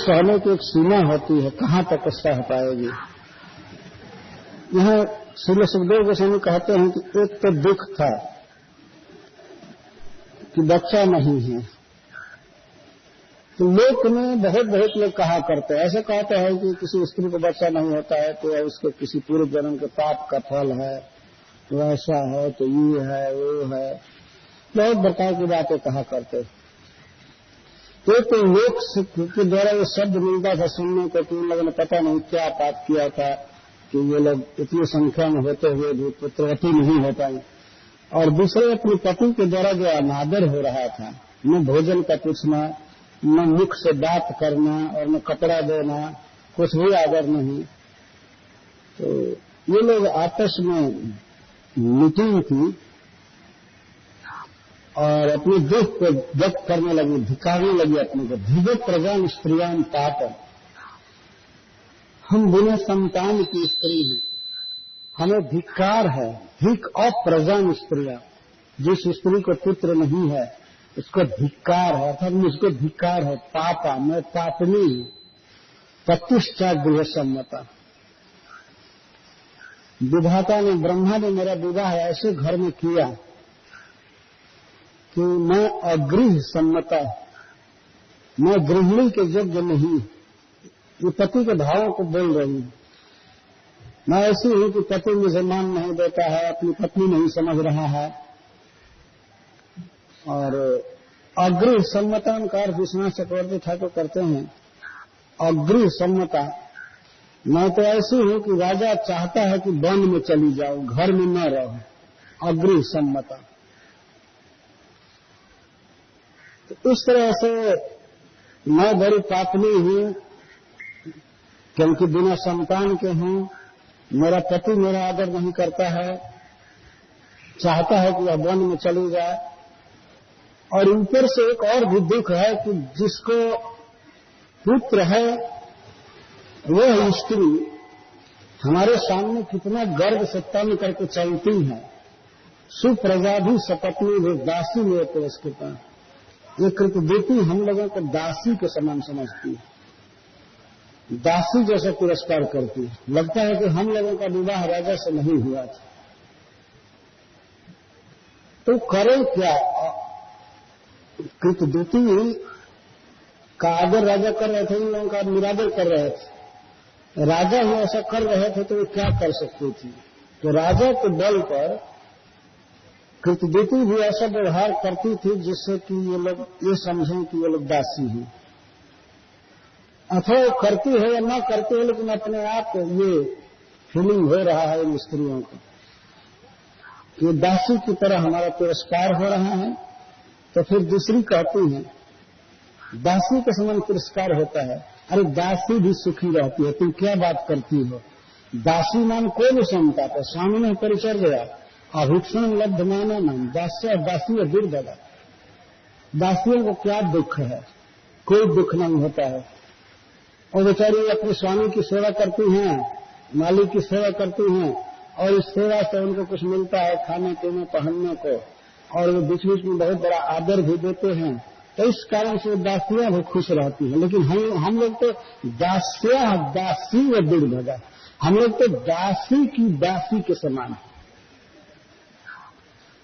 सहने की एक सीमा होती है, कहाँ तक सह पाएगी। यह श्री सुखदेव गोस्वामी कहते हैं कि एक तो दुख था कि बच्चा नहीं है, तो लोक में बहुत बहुत लोग कहा करते हैं, ऐसे कहते हैं कि किसी स्त्री को बच्चा नहीं होता है तो उसके किसी पूर्व जन्म के पाप का फल है, तो ऐसा है, तो ये है, वो है, बहुत प्रकार की बातें कहा करते। तो लोक के द्वारा ये शब्द मिलता था सुनने को कि उन लोगों ने पता नहीं क्या पाप किया था कि ये लोग इतनी संख्या में होते हुए भी पुत्रवती नहीं हो पाई। और दूसरे अपने पति के द्वारा जो अनादर हो रहा था, न भोजन का पूछना, न मुख से बात करना और न कपड़ा देना, कुछ भी आदर नहीं, तो ये लोग आपस में मीटिंग थी और अपने दुख को व्यक्त करने लगी, धिकारने लगी अपने को। धिगो प्रजान स्त्रियां पाप, हम बिना संतान की स्त्री हैं, हमें धिक्कार है। धिक अप्रजान स्त्रियां, जिस स्त्री को पुत्र नहीं है उसको धिक्कार है, अर्थात मुझको धिक्कार है। पापा, मैं पापनी हूं। प्रतिष्ठा गृह सम्मता, विधाता ने, ब्रह्मा ने मेरा विवाह ऐसे घर में किया कि मैं अगृह सम्मता, मैं गृहिणी के योग्य नहीं। ये पति के भावों को बोल रही हूं। मैं ऐसी हूं कि पति मुझे मान नहीं देता है, अपनी पत्नी नहीं समझ रहा है। और अगृह सम्मता का अर्थ विश्वनाथ चक्रवर्ती ठाकुर करते हैं, अगृह सम्मता, मैं तो ऐसी हूं कि राजा चाहता है कि वन में चली जाओ, घर में न रहो। अगृह सम्मता। तो इस तरह से मैं बड़ी पापनी हूं क्योंकि बिना संतान के हूं, मेरा पति मेरा आदर नहीं करता है, चाहता है कि वह वन में चली जाए। और ऊपर से एक और भी दुख है कि जिसको पुत्र है वह स्त्री हमारे सामने कितना गर्व से तन करके चलती है। सुप्रजा भी सपत्नी भी दासी में पुरस्कृता, ये कृतदेती हम लोगों को दासी के समान समझती है, दासी जैसे पुरस्कार करती है। लगता है कि हम लोगों का विवाह राजा से नहीं हुआ था। तो करें क्या? कृतदेती का आदर राजा कर रहे थे, इन लोगों का निरादर कर रहे थे। राजा ही ऐसा कर रहे थे तो वे क्या कर सकती थी? तो राजा के बल पर कृतदेती भी ऐसा व्यवहार करती थी जिससे कि ये लोग ये समझें कि ये लोग दासी हैं। अथवा करती है या न करती है, लेकिन अपने आप ये फीलिंग हो रहा है इन स्त्रियों को कि दासी की तरह हमारा तिरस्कार हो रहा है। तो फिर दूसरी कहती है, दासी के समान तिरस्कार होता है, अरे दासी भी सुखी रहती है, तुम क्या बात करती हो? दासी नाम कोई नहीं सुनता था, स्वामी ने परिचय दिया, अभिक्षण लब्ध माना नाम दास्य दासी है दुर्दगा। दासियों को क्या दुख है? कोई दुख नहीं होता है। और बेचारी अपने स्वामी की सेवा करती हैं, मालिक की सेवा करती हैं, और इस सेवा से उनको कुछ मिलता है खाने पीने पहनने को, और वो बीच बीच में बहुत बड़ा आदर भी देते हैं। तो इस कारण से दासियां भी खुश रहती हैं। लेकिन हम लोग तो दास्या दासी व दुर्भगा, हम लोग तो दासी की दासी के समान है।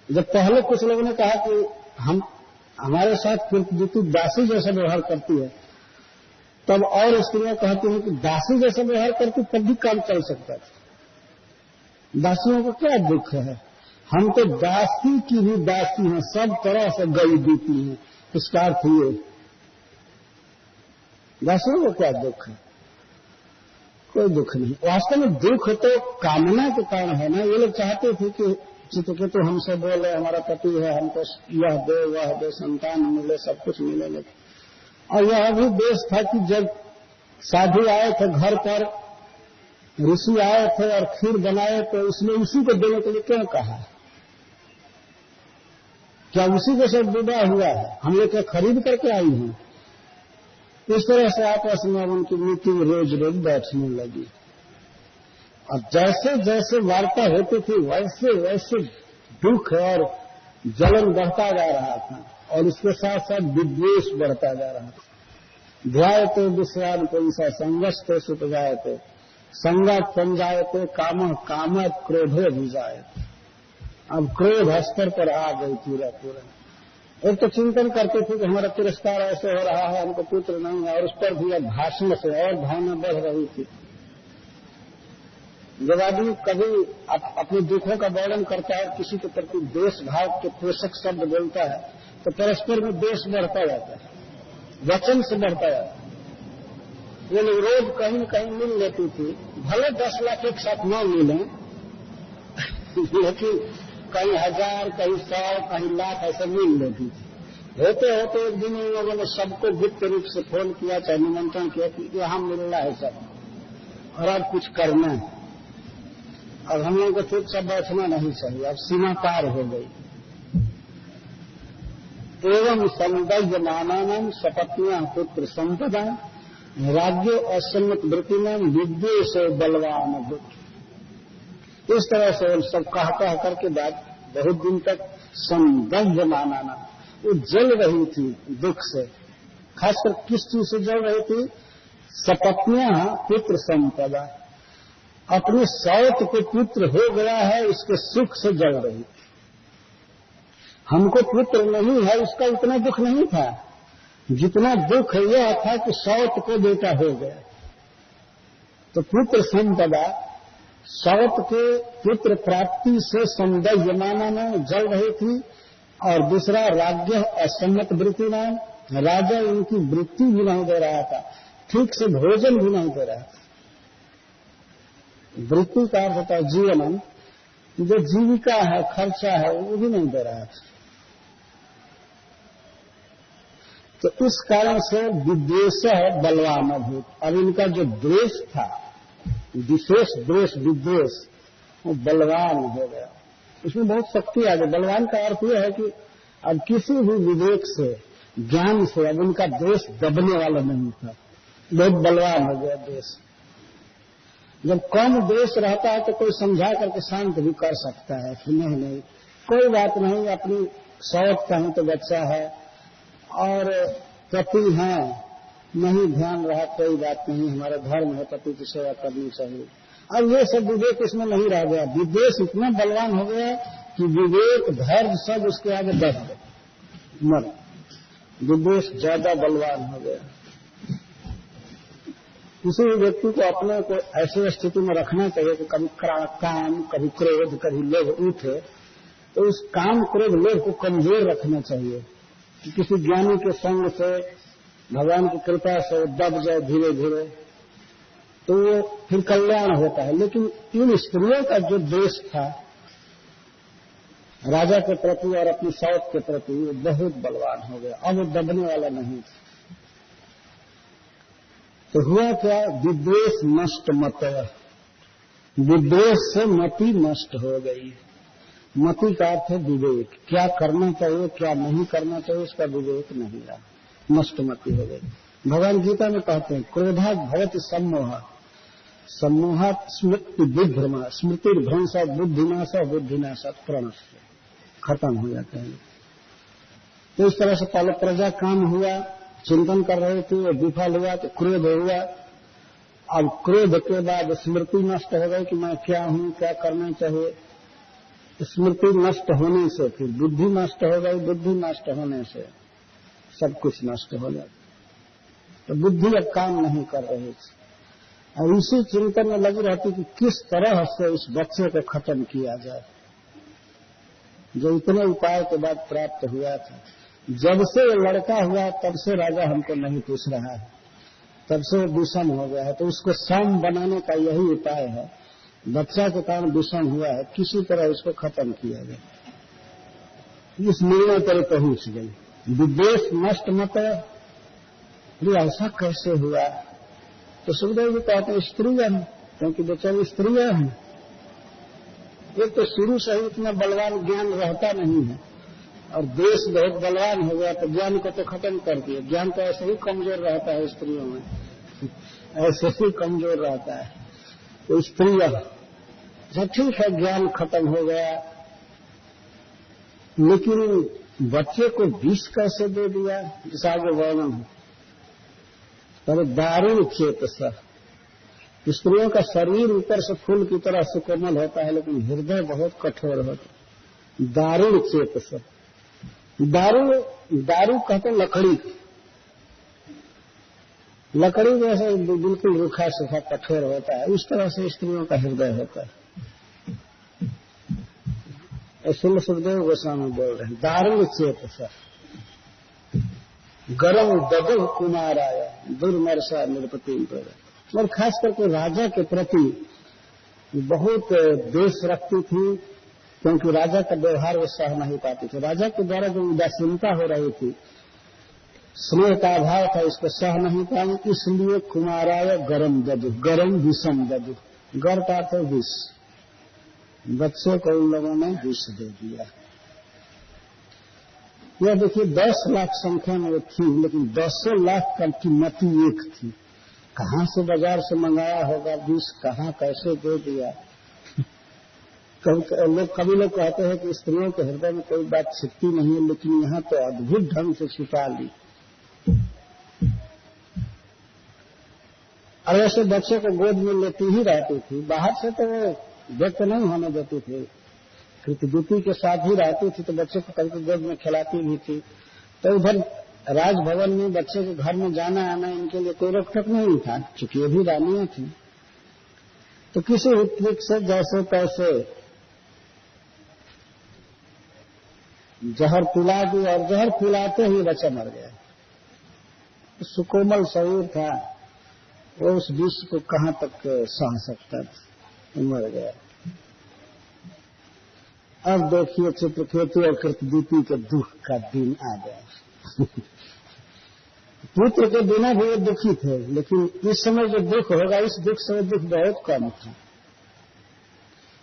जब पहले कुछ लोगों ने कहा कि हम हमारे साथ कृतदेती दासी जैसा व्यवहार करती है, तब और स्त्रियां कहती हैं कि दासी जैसा व्यवहार करती तब भी काम चल सकता था। दासियों को क्या दुख है? हम तो दासी की भी दासी हैं, सब तरह से गई देती हैं। इसका अर्थ ये, दासियों को क्या दुख है? कोई दुख नहीं। वास्तव में दुख तो कामना के कारण है ना। ये लोग चाहते थे कि चित्रकेतु हमसे बोले, हमारा पति है, हमको यह दे वह दे, संतान मिले, सब कुछ मिले। और यह भी देश था कि जब साधु आए थे घर पर, ऋषि आए थे और खीर बनाए, तो उसने उसी को देने के लिए क्यों कहा? क्या उसी के साथ विवाह हुआ है? हम लोग क्या खरीद करके आई हैं? इस तरह से आपस में उनकी मीटिंग रोज रोज बैठने लगी। और जैसे जैसे वार्ता होती थी वैसे वैसे दुख और जलन बढ़ता जा रहा था, और इसके साथ साथ विद्वेष बढ़ता जा रहा था। ध्यायते विश्रांति स संगस्ते सुपजायते संगत संजायते काम कामत क्रोधे भी जायते। अब क्रोध स्तर पर आ गई पूरा। एक तो चिंतन करते थे कि हमारा तिरस्कार ऐसे हो रहा है, हमको पुत्र नहीं है, और उस पर भी अब भाषण से और भावना बढ़ रही थी। जब आदमी कभी अपने दुखों का वर्णन करता है, किसी के प्रति द्वेष भाव के पोषक शब्द बोलता है, तो परस्पर में द्वेष बढ़ता जाता है, वचन से बढ़ता जाता है। ये लोग रोज कहीं न कहीं मिल लेती थी, भले 10 लाख एक साथ न मिलें लेकिन कहीं 1000, कहीं 100, कहीं लाख ऐसे मिल लेती थी। होते होते एक दिन इन लोगों ने सबको गुप्त रूप से फोन किया, चाहे निमंत्रण किया कि यहाँ मिलना है सब, और अब कुछ करना है। अब हम लोगों को चुपचाप बैठना नहीं चाहिए, अब सीमा पार हो गई। एवं संदयमानानां सपत्न्याः पुत्र संपदा राज्य असम्मत वृत्तिनां विद्वेषो बलवान भूत्। इस तरह से सब कह करके बात बहुत दिन तक संदयमानानां, वो जल रही थी दुख से। खासकर किस चीज से जल रही थी? सपत्न्याः पुत्र संपदा, अपने सौत को पुत्र हो गया है इसके सुख से जल रही थी। हमको पुत्र नहीं है उसका उतना दुख नहीं था, जितना दुख यह था कि सौत को बेटा हो गया। तो पुत्र संपदा, सौत के पुत्र प्राप्ति से संदयमाना में जल रही थी। और दूसरा राज्य असम्मत वृत्ति नाम, राजा इनकी वृत्ति भी नहीं दे रहा था, ठीक से भोजन भी नहीं दे रहा था। वृत्ति का अर्थ होता है जीवन, जो जीविका है, खर्चा है, वो भी नहीं दे रहा था। तो इस कारण से विद्वेष बलवान भूत। अब इनका जो द्वेष था, विशेष द्वेष विद्वेष, वो बलवान हो गया, उसमें बहुत शक्ति आ गई। बलवान का अर्थ यह है कि अब किसी भी विवेक से, ज्ञान से अब उनका द्वेष दबने वाला नहीं था, बहुत बलवान हो गया द्वेष। जब कम द्वेष रहता है तो कोई समझा करके शांत भी कर सकता है कि नहीं कोई बात नहीं, अपनी शौक कहीं तो बच्चा है और पति है, नहीं ध्यान रहा, कोई बात नहीं, हमारा धर्म है, पति की सेवा करनी चाहिए। अब ये सब विवेक इसमें नहीं रह गया। विद्वेष इतना बलवान हो गया कि विवेक धर्म सब उसके आगे दब गए, मर। विद्वेष ज्यादा बलवान हो गया। किसी भी व्यक्ति को अपने को ऐसी स्थिति में रखना चाहिए कि कभी काम, कभी क्रोध, कभी लोभ उठे, तो उस काम, क्रोध, लोभ को कमजोर रखना चाहिए कि किसी ज्ञानी के संग से, भगवान की कृपा से दब जाए धीरे धीरे, तो वो फिर कल्याण होता है। लेकिन इन स्त्रियों का जो द्वेष था राजा के प्रति और अपनी सौत के प्रति, वो बहुत बलवान हो गया, अब वो दबने वाला नहीं था। तो हुआ क्या? विद्वेष नष्ट मत, विद्वेष से मति नष्ट हो गई। मति का अर्थ है विवेक, क्या करना चाहिए क्या नहीं करना चाहिए उसका विवेक नहीं रहा, नष्ट मति हो गई। भगवान गीता में कहते हैं क्रोधा भवति सम्मोह, सम्मोहात् स्मृति विभ्रमा, स्मृतिर्भ्रंश बुद्धिनाश, बुद्धिनाश प्रणश, खत्म हो जाता है। तो इस तरह से पहले प्रजा काम हुआ, चिंतन कर रहे थे, वो विफल हुआ तो क्रोध हुआ। अब क्रोध के बाद स्मृति नष्ट हो गई कि मैं क्या हूं, क्या करना चाहिए। स्मृति नष्ट होने से फिर बुद्धि नष्ट हो गई, बुद्धि नष्ट होने से सब कुछ नष्ट हो गया। तो बुद्धि अब काम नहीं कर रही थी, और इसी चिंतन में लगी रहती कि किस तरह से इस बच्चे को खत्म किया जाए, जो इतने उपाय के बाद प्राप्त हुआ था। जब से लड़का हुआ तब से राजा हमको नहीं पूछ रहा है, तब से विषम हो गया है। तो उसको सम बनाने का यही उपाय है। बच्चा के कारण विषम हुआ है, किसी तरह उसको खत्म किया जाए। इस निर्णय पर पहुंच गई, विद्वेष नष्ट मत। ऐसा कैसे हुआ? तो सुखदेव जी कहते हैं स्त्रियां हैं, क्योंकि बेचारी स्त्रियां हैं। एक तो शुरू से ही इतना बलवान ज्ञान रहता नहीं है, और देश बहुत बलवान हो गया तो ज्ञान को तो खत्म कर दिया। ज्ञान तो ऐसे ही कमजोर रहता है स्त्रियों में, ऐसे ही कमजोर रहता है। तो स्त्रियां सब ठीक है, ज्ञान खत्म हो गया, लेकिन बच्चे को विष कैसे दे दिया, जिस आगे वर्णन है। पर दारुण चेतसा, स्त्रियों का शरीर ऊपर से फूल की तरह से कोमल होता है, लेकिन हृदय बहुत कठोर होता है। दारुण चेतसा, दारू कहते लकड़ी, लकड़ी जैसे बिल्कुल रूखा सूखा कठोर होता है, उस तरह से स्त्रियों का हृदय होता है। इसलिए सुखदेव गोस्वामी बोल रहे हैं दारुण चेतसा, गरम ददु कुमार आया दुर्मर्षा नृपति। और खास करके राजा के प्रति बहुत द्वेष रखती थी, क्योंकि राजा का व्यवहार वो सह नहीं पाती थी। राजा के द्वारा जो उदासीनता हो रही थी, स्नेह का अभाव था, इसको सह नहीं पाए, इसलिए कुमाराय गरम ददु, गरम विषम ददु, गर का तो विष, बच्चे को उन लोगों ने विष दे दिया। यह देखिए 10 लाख संख्या में वो थी, लेकिन 10 लाख का कीमती एक थी। कहां से बाजार से मंगाया होगा विष, कहां कैसे दे दिया। कभी लोग कहते हैं कि स्त्रियों के हृदय में कोई बात छिपती नहीं है, लेकिन यहाँ तो अद्भुत ढंग से छिपा ली। और ऐसे बच्चे को गोद में लेती ही रहती थी, बाहर से तो वो व्यक्त नहीं होने देती थी, कृतदूती के साथ ही रहती थी, तो बच्चे को कभी गोद में खिलाती भी थी। तो उधर राजभवन में बच्चे के घर में जाना आना इनके लिए कोई रोक टोक नहीं था, चूंकि ये भी रानियां थी। तो किसी ट्रिक से जैसे तैसे जहर पिला दी, और जहर पिलाते ही बच्चा मर गया। सुकोमल शरीर था, वो उस विष को कहां तक सह सकता था, मर गया। अब देखिए चित्रकेतु और कृतदूती के दुख का दिन आ गया। पुत्र के बिना भी वो दुखी थे, लेकिन इस समय जो दुख होगा, इस दुख से दुख बहुत कम था।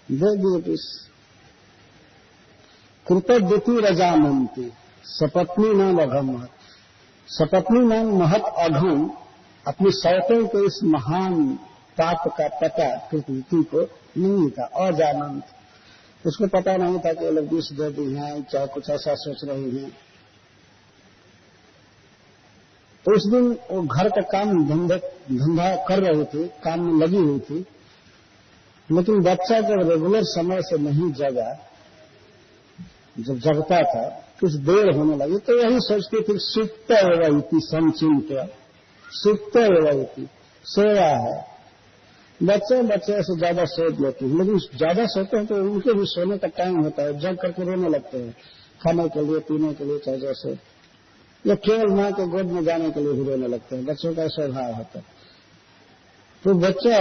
दे दिए विष। कृतदूती रजामंती सपत्नी नाम अघम, सपत्नी नाम महत अघम, अपनी सौतों के इस महान पाप का पता कृतदूती को नहीं था। अजानंत, उसको पता नहीं था कि लोग विष दे दी हैं, चाहे कुछ ऐसा सोच रही हैं। तो उस दिन वो घर का काम धंधा कर रही थी, काम में लगी हुई थी, लेकिन बच्चा जब रेगुलर समय से नहीं जगा, जब जगता था कुछ देर होने लगी, तो यही सोचती थी सुप्त एवं संचिंत, सुप्त एवं सोया है। बच्चे से ज्यादा सोच लेती हैं, लेकिन ज्यादा सोते हैं तो उनके भी सोने का टाइम होता है, जग करके रोने लगते हैं, खाने के लिए, पीने के लिए, चाहे जैसे, या केवल मां के गोद में जाने के लिए भी रोने लगते हैं। बच्चों का स्वभाव होता है। तो बच्चा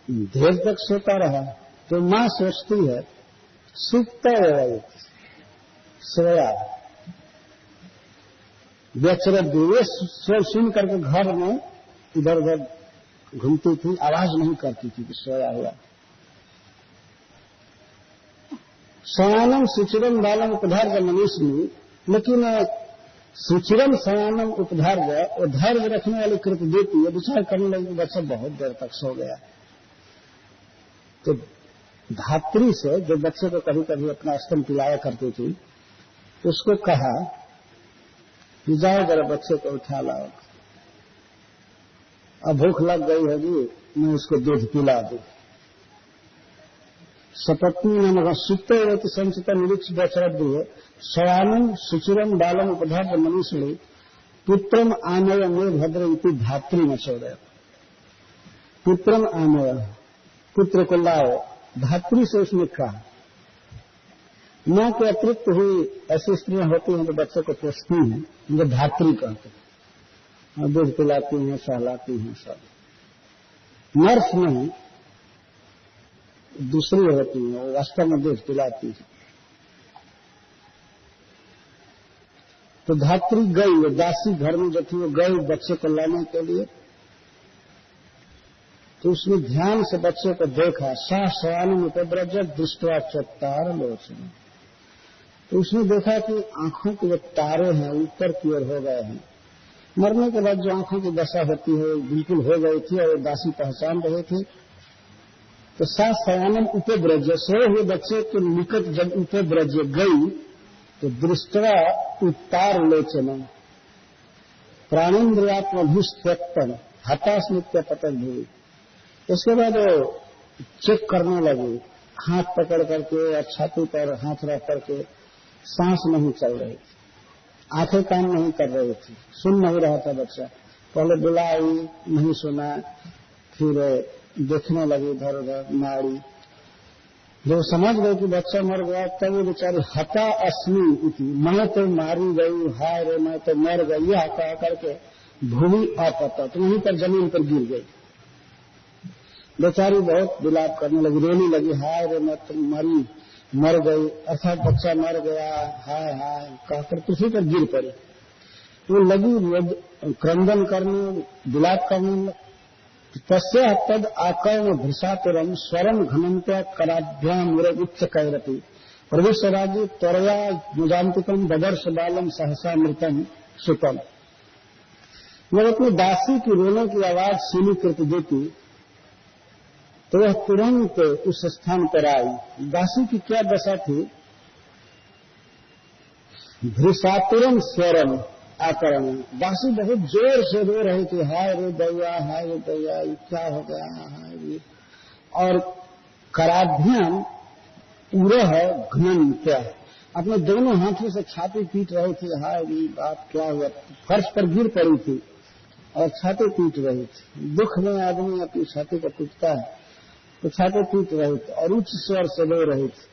देर तक सोता रहा, तो मां सोचती है सुप्त एवं सोया, व्यचरत ये सुन करके घर में इधर उधर घूमती थी, आवाज नहीं करती थी कि सोया हुआ। शयानम सुचिरम बालम उपधार्य मनुष्य, लेकिन सुचिरम शयानम उपधार्य, और धैर्य रखने वाली कृतदूती ये विचार करने लगी, बच्चा बहुत देर तक सो गया। तो धात्री से, जो बच्चे को कभी कभी अपना स्तन पिलाया करती थी, उसको कहा कि जाओ जरा बच्चे को उठा लाओ, अब भूख लग गई होगी, मैं उसको दूध पिला दूं। सपत्नी ने सुते हुए तो संचिता निरीक्ष व्यचरत दिए, शयानम सुचिरम बालम उपधार्य मनुष्य पुत्रम आनय में भद्र इति धात्री न छोड़े। पुत्रम आनय, पुत्र को लाओ, धात्री से उसने कहा। मां के अतिरिक्त हुई ऐसी स्त्रियां होती हैं जो बच्चे को पोषती हैं, उनको धात्री कहते हैं, दूध पिलाती हैं, सहलाती हैं। सब नर्स नहीं, दूसरी होती है, वो वास्तव में दूध पिलाती है। तो धात्री गई, वो दासी घर में जो थी वो गई बच्चे को लाने के लिए। तो उसने ध्यान से बच्चे को देखा, सा शयानम उपब्रज दृष्टवा चत्तार लोचन। तो उसने देखा कि आंखों के जो तारे हैं ऊपर की ओर हो गए हैं। मरने के बाद जो आंखों की दशा होती है बिल्कुल हो गई थी, और दासी पहचान रही थी। तो सा शयानम उपब्रज, सोए हुए बच्चे के निकट जब उपब्रज गई, तो दृष्टवा उत्तार लोचन, प्राणेन्द्रियात्मभिष्त्यक्तन हतास्मित्य पतन हुई। उसके बाद वो चेक करने लगी, हाथ पकड़ करके और छाती पर हाथ रख करके। सांस नहीं चल रही थी, आंखें काम नहीं कर रही थी, सुन नहीं रहा था बच्चा। पहले बुलाई, नहीं सुना, फिर देखने लगी इधर उधर नाड़ी। जब समझ गई कि बच्चा मर गया तब वो बेचारी हता अस्मी इति, मैं तो मारी गई, हाय रे मैं तो मर गई, यह कह करके भूमि अपतत, वहीं पर जमीन पर गिर गई। बेचारी बहुत विलाप करने लगी, रोने लगी, हाय रे मैं तो मर गई, अर्थात बच्चा मर गया, हाय हाय कहकर पृथ्वी पर गिर पड़ी। वो लगी क्रंदन करने, विलाप करने। तस्य तद आकर्ण भृषातुरम स्वरम घनंत कराभ्याम उच्च कैरती प्रविश्वराजी त्वरया मुजांतिकम बदर्श बालम सहसा मृतम सुतम। जब अपनी दासी की रोने की आवाज सुनी कृत देती तो वह तुरंत उस स्थान पर आई। दासी की क्या दशा थी? भृषातुरम स्वरम आकरण, दासी बहुत जोर से रो रही थी, हाय रे दैया, हाय रे दैया, ये क्या हो गया, हाय रे। और कराभ्याम पूरा है घनन, क्या अपने दोनों हाथों से छाती पीट रही थी, हाय रे बात क्या हुआ। फर्श पर गिर पड़ी थी और छाती पीट रही थी। दुख में आदमी अपनी छाती को पीटता है, तो छाती पीट रही थी और उच्च स्वर से रो रही थी।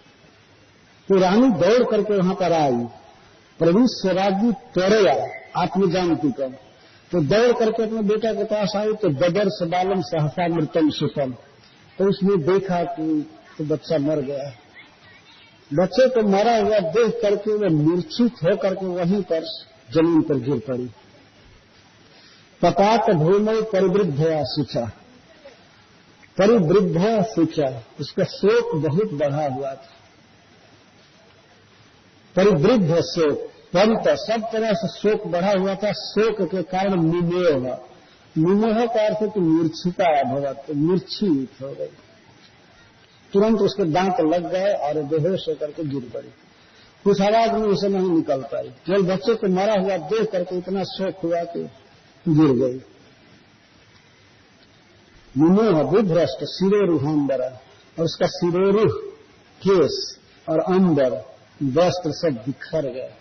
तो रानी दौड़ करके वहां पर आई, प्रविश्वराजी त्वरया आत्मजानती का, तो दौड़ करके अपने बेटा के पास आई तो बदर्श बालम सहसा मृतम सुतम, तो उसने देखा कि तो बच्चा मर गया। बच्चे को मरा हुआ देख करके वह मूर्छित होकर के वहीं पर जमीन पर गिर पड़ी। पपात भूमि परिवृद्धया सूचा, परिवृद्ध सूचा, उसका शोक बहुत बढ़ा हुआ था। परिवृद्ध शोक, पंत सब तरह से शोक बढ़ा हुआ था। शोक के कारण मुमोह, मुमोह का अर्थ है कि मूर्छिता भवत, मूर्छित हो गई। तुरंत उसके दांत लग गए और बेहोश होकर के गिर पड़ी। कुछ आवाज में उसे नहीं निकल पाई, केवल बच्चे को मरा हुआ देख करके इतना शोक हुआ कि गिर गई। मुमोह विभ्रष्ट शिरोरुहाम्बरा, और उसका शिरोरुह, केस और अंबर, वस्त्र सब बिखर गए।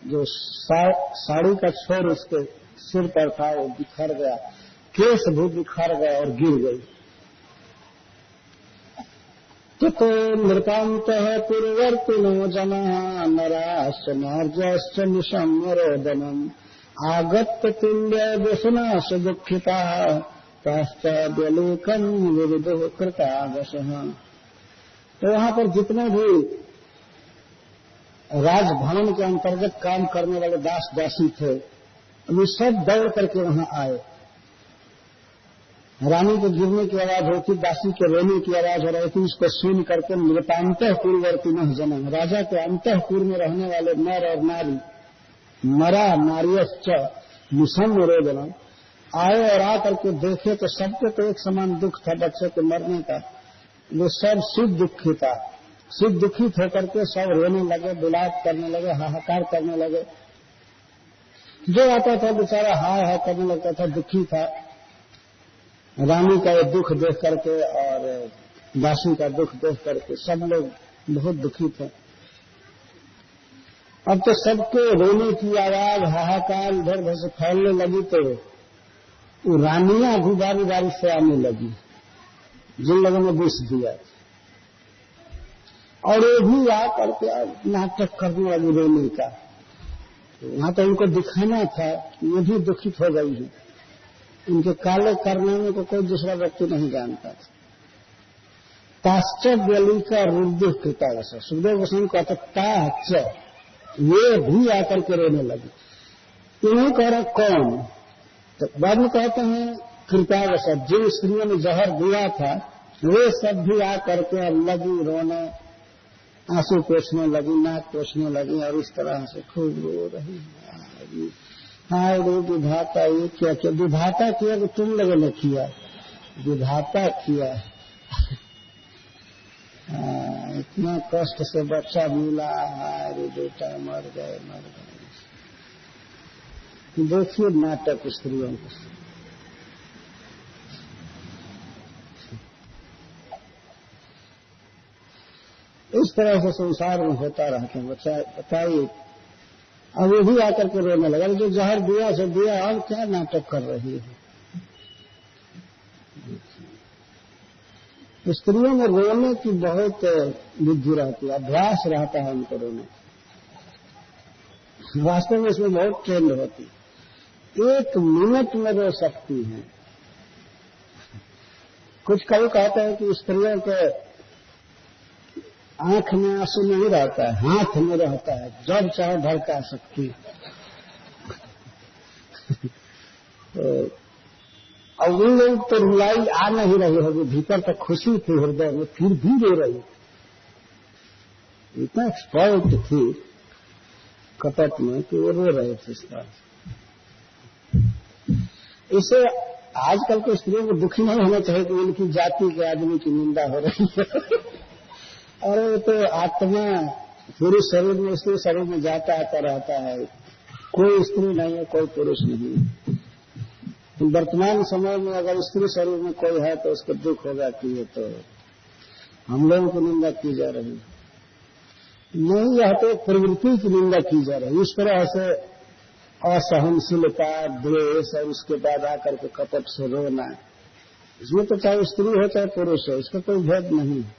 जो साड़ी का छोर उसके सिर पर था वो बिखर गया, केस भी बिखर गए और गिर गई। तो मृतांत पूर्वर्तिनो जना नराश्च नार्यश्च निशम्यरोदनम आगत्य तुल्य व्यसनाश दुःखिता पाश्चाद्यलोकम विविधो कृतागशः। तो वहां पर जितने भी राजभवन के अंतर्गत काम करने वाले दास दासी थे, वे सब दौड़ करके वहां आए। रानी के गिरने की आवाज होती, दासी के रोने की आवाज हो रही थी। उसको सुन करके मृतांतःपुरवर्ती न जनम, राजा के अंतःपुर में रहने वाले नर और नारी, मरा नारियश्च निशम रोदनम, आए और आकर के देखे तो सबके तो एक समान दुख था बच्चे के मरने का। वो सब सुख दुखिता, सुख दुखित होकर के सब रोने लगे, विलाप करने लगे, हाहाकार करने लगे। जो आता था बेचारा हाय हाय करने लगता था, दुखी था। रानी का ये दुख देख करके और दासी का दुख देख करके सब लोग बहुत दुखी थे। अब तो सबके रोने की आवाज, हाहाकार इधर उधर से फैलने लगी, तो वो रानियां भी बारी बारी से आने लगी जिन लोगों ने विष दिया, और वो भी आकर के नाटक करने लगी रोने का। वहां तो उनको दिखाना था, ये भी दुखित हो गई है। इनके काले करने में तो कोई दूसरा व्यक्ति नहीं जानता था। ताश्चर्य का रुद्ध कृता, सुखदेव गोस्वामी कहते ताच, ये भी आकर के रोने लगी। इन्हें कह रहा कौन? तो बाद में कहते हैं कृतावश, जिन स्त्रियों ने जहर दिया था वे सब भी आकर के लगी रोने, आंसू पोछने लगी, नाक पोछने लगी, और इस तरह से खूब रो रही। हाय रे विधाता, ये क्या क्या विधाता किया कि तुम लोगों ने किया? विधाता किया। इतना कष्ट से बच्चा मिला, हाय रे बेटा मर गए, मर गए। देखिए नाटक स्त्रियों को, इस तरह से संसार में होता रहता है। बताइए, अब वो भी आकर के रोने लगा, जो जहर दिया से दिया, अब क्या नाटक कर रही है। स्त्रियों में रोने की बहुत बुद्धि रहती है, अभ्यास रहता है उनको रोने। वास्तव में इसमें बहुत ट्रेंड होती है, 1 मिनट में रो सकती हैं। कुछ कभी कहते हैं कि स्त्रियों के आंख में आंसू नहीं रहता है, हाथ में रहता है, जब चाहे भड़का सकती है। तो अब उन लोग तो रुलाई आ नहीं रही होगी, भीतर तक खुशी थी हृदय में, फिर भी रो रही, इतना एक्सपर्ट थी कपट में कि वो रो रहे थे इस तरह। इसे आजकल के स्त्रियों को दुखी नहीं होना चाहिए कि उनकी जाति के आदमी की निंदा हो रही है। अरे तो आत्मा पूरे शरीर में, स्त्री शरीर में जाता आता रहता है, कोई स्त्री नहीं है, कोई पुरुष नहीं है। वर्तमान समय में अगर स्त्री शरीर में कोई है तो उसको दुख हो जाती है, तो हम लोगों की निंदा की जा रही है। नहीं, यह तो प्रवृत्ति की निंदा की जा रही है। इस तरह से असहनशीलता, द्वेष और उसके बाद आकर के कपट से रोना, इसमें तो चाहे स्त्री हो चाहे पुरुष हो, इसका कोई भेद नहीं है।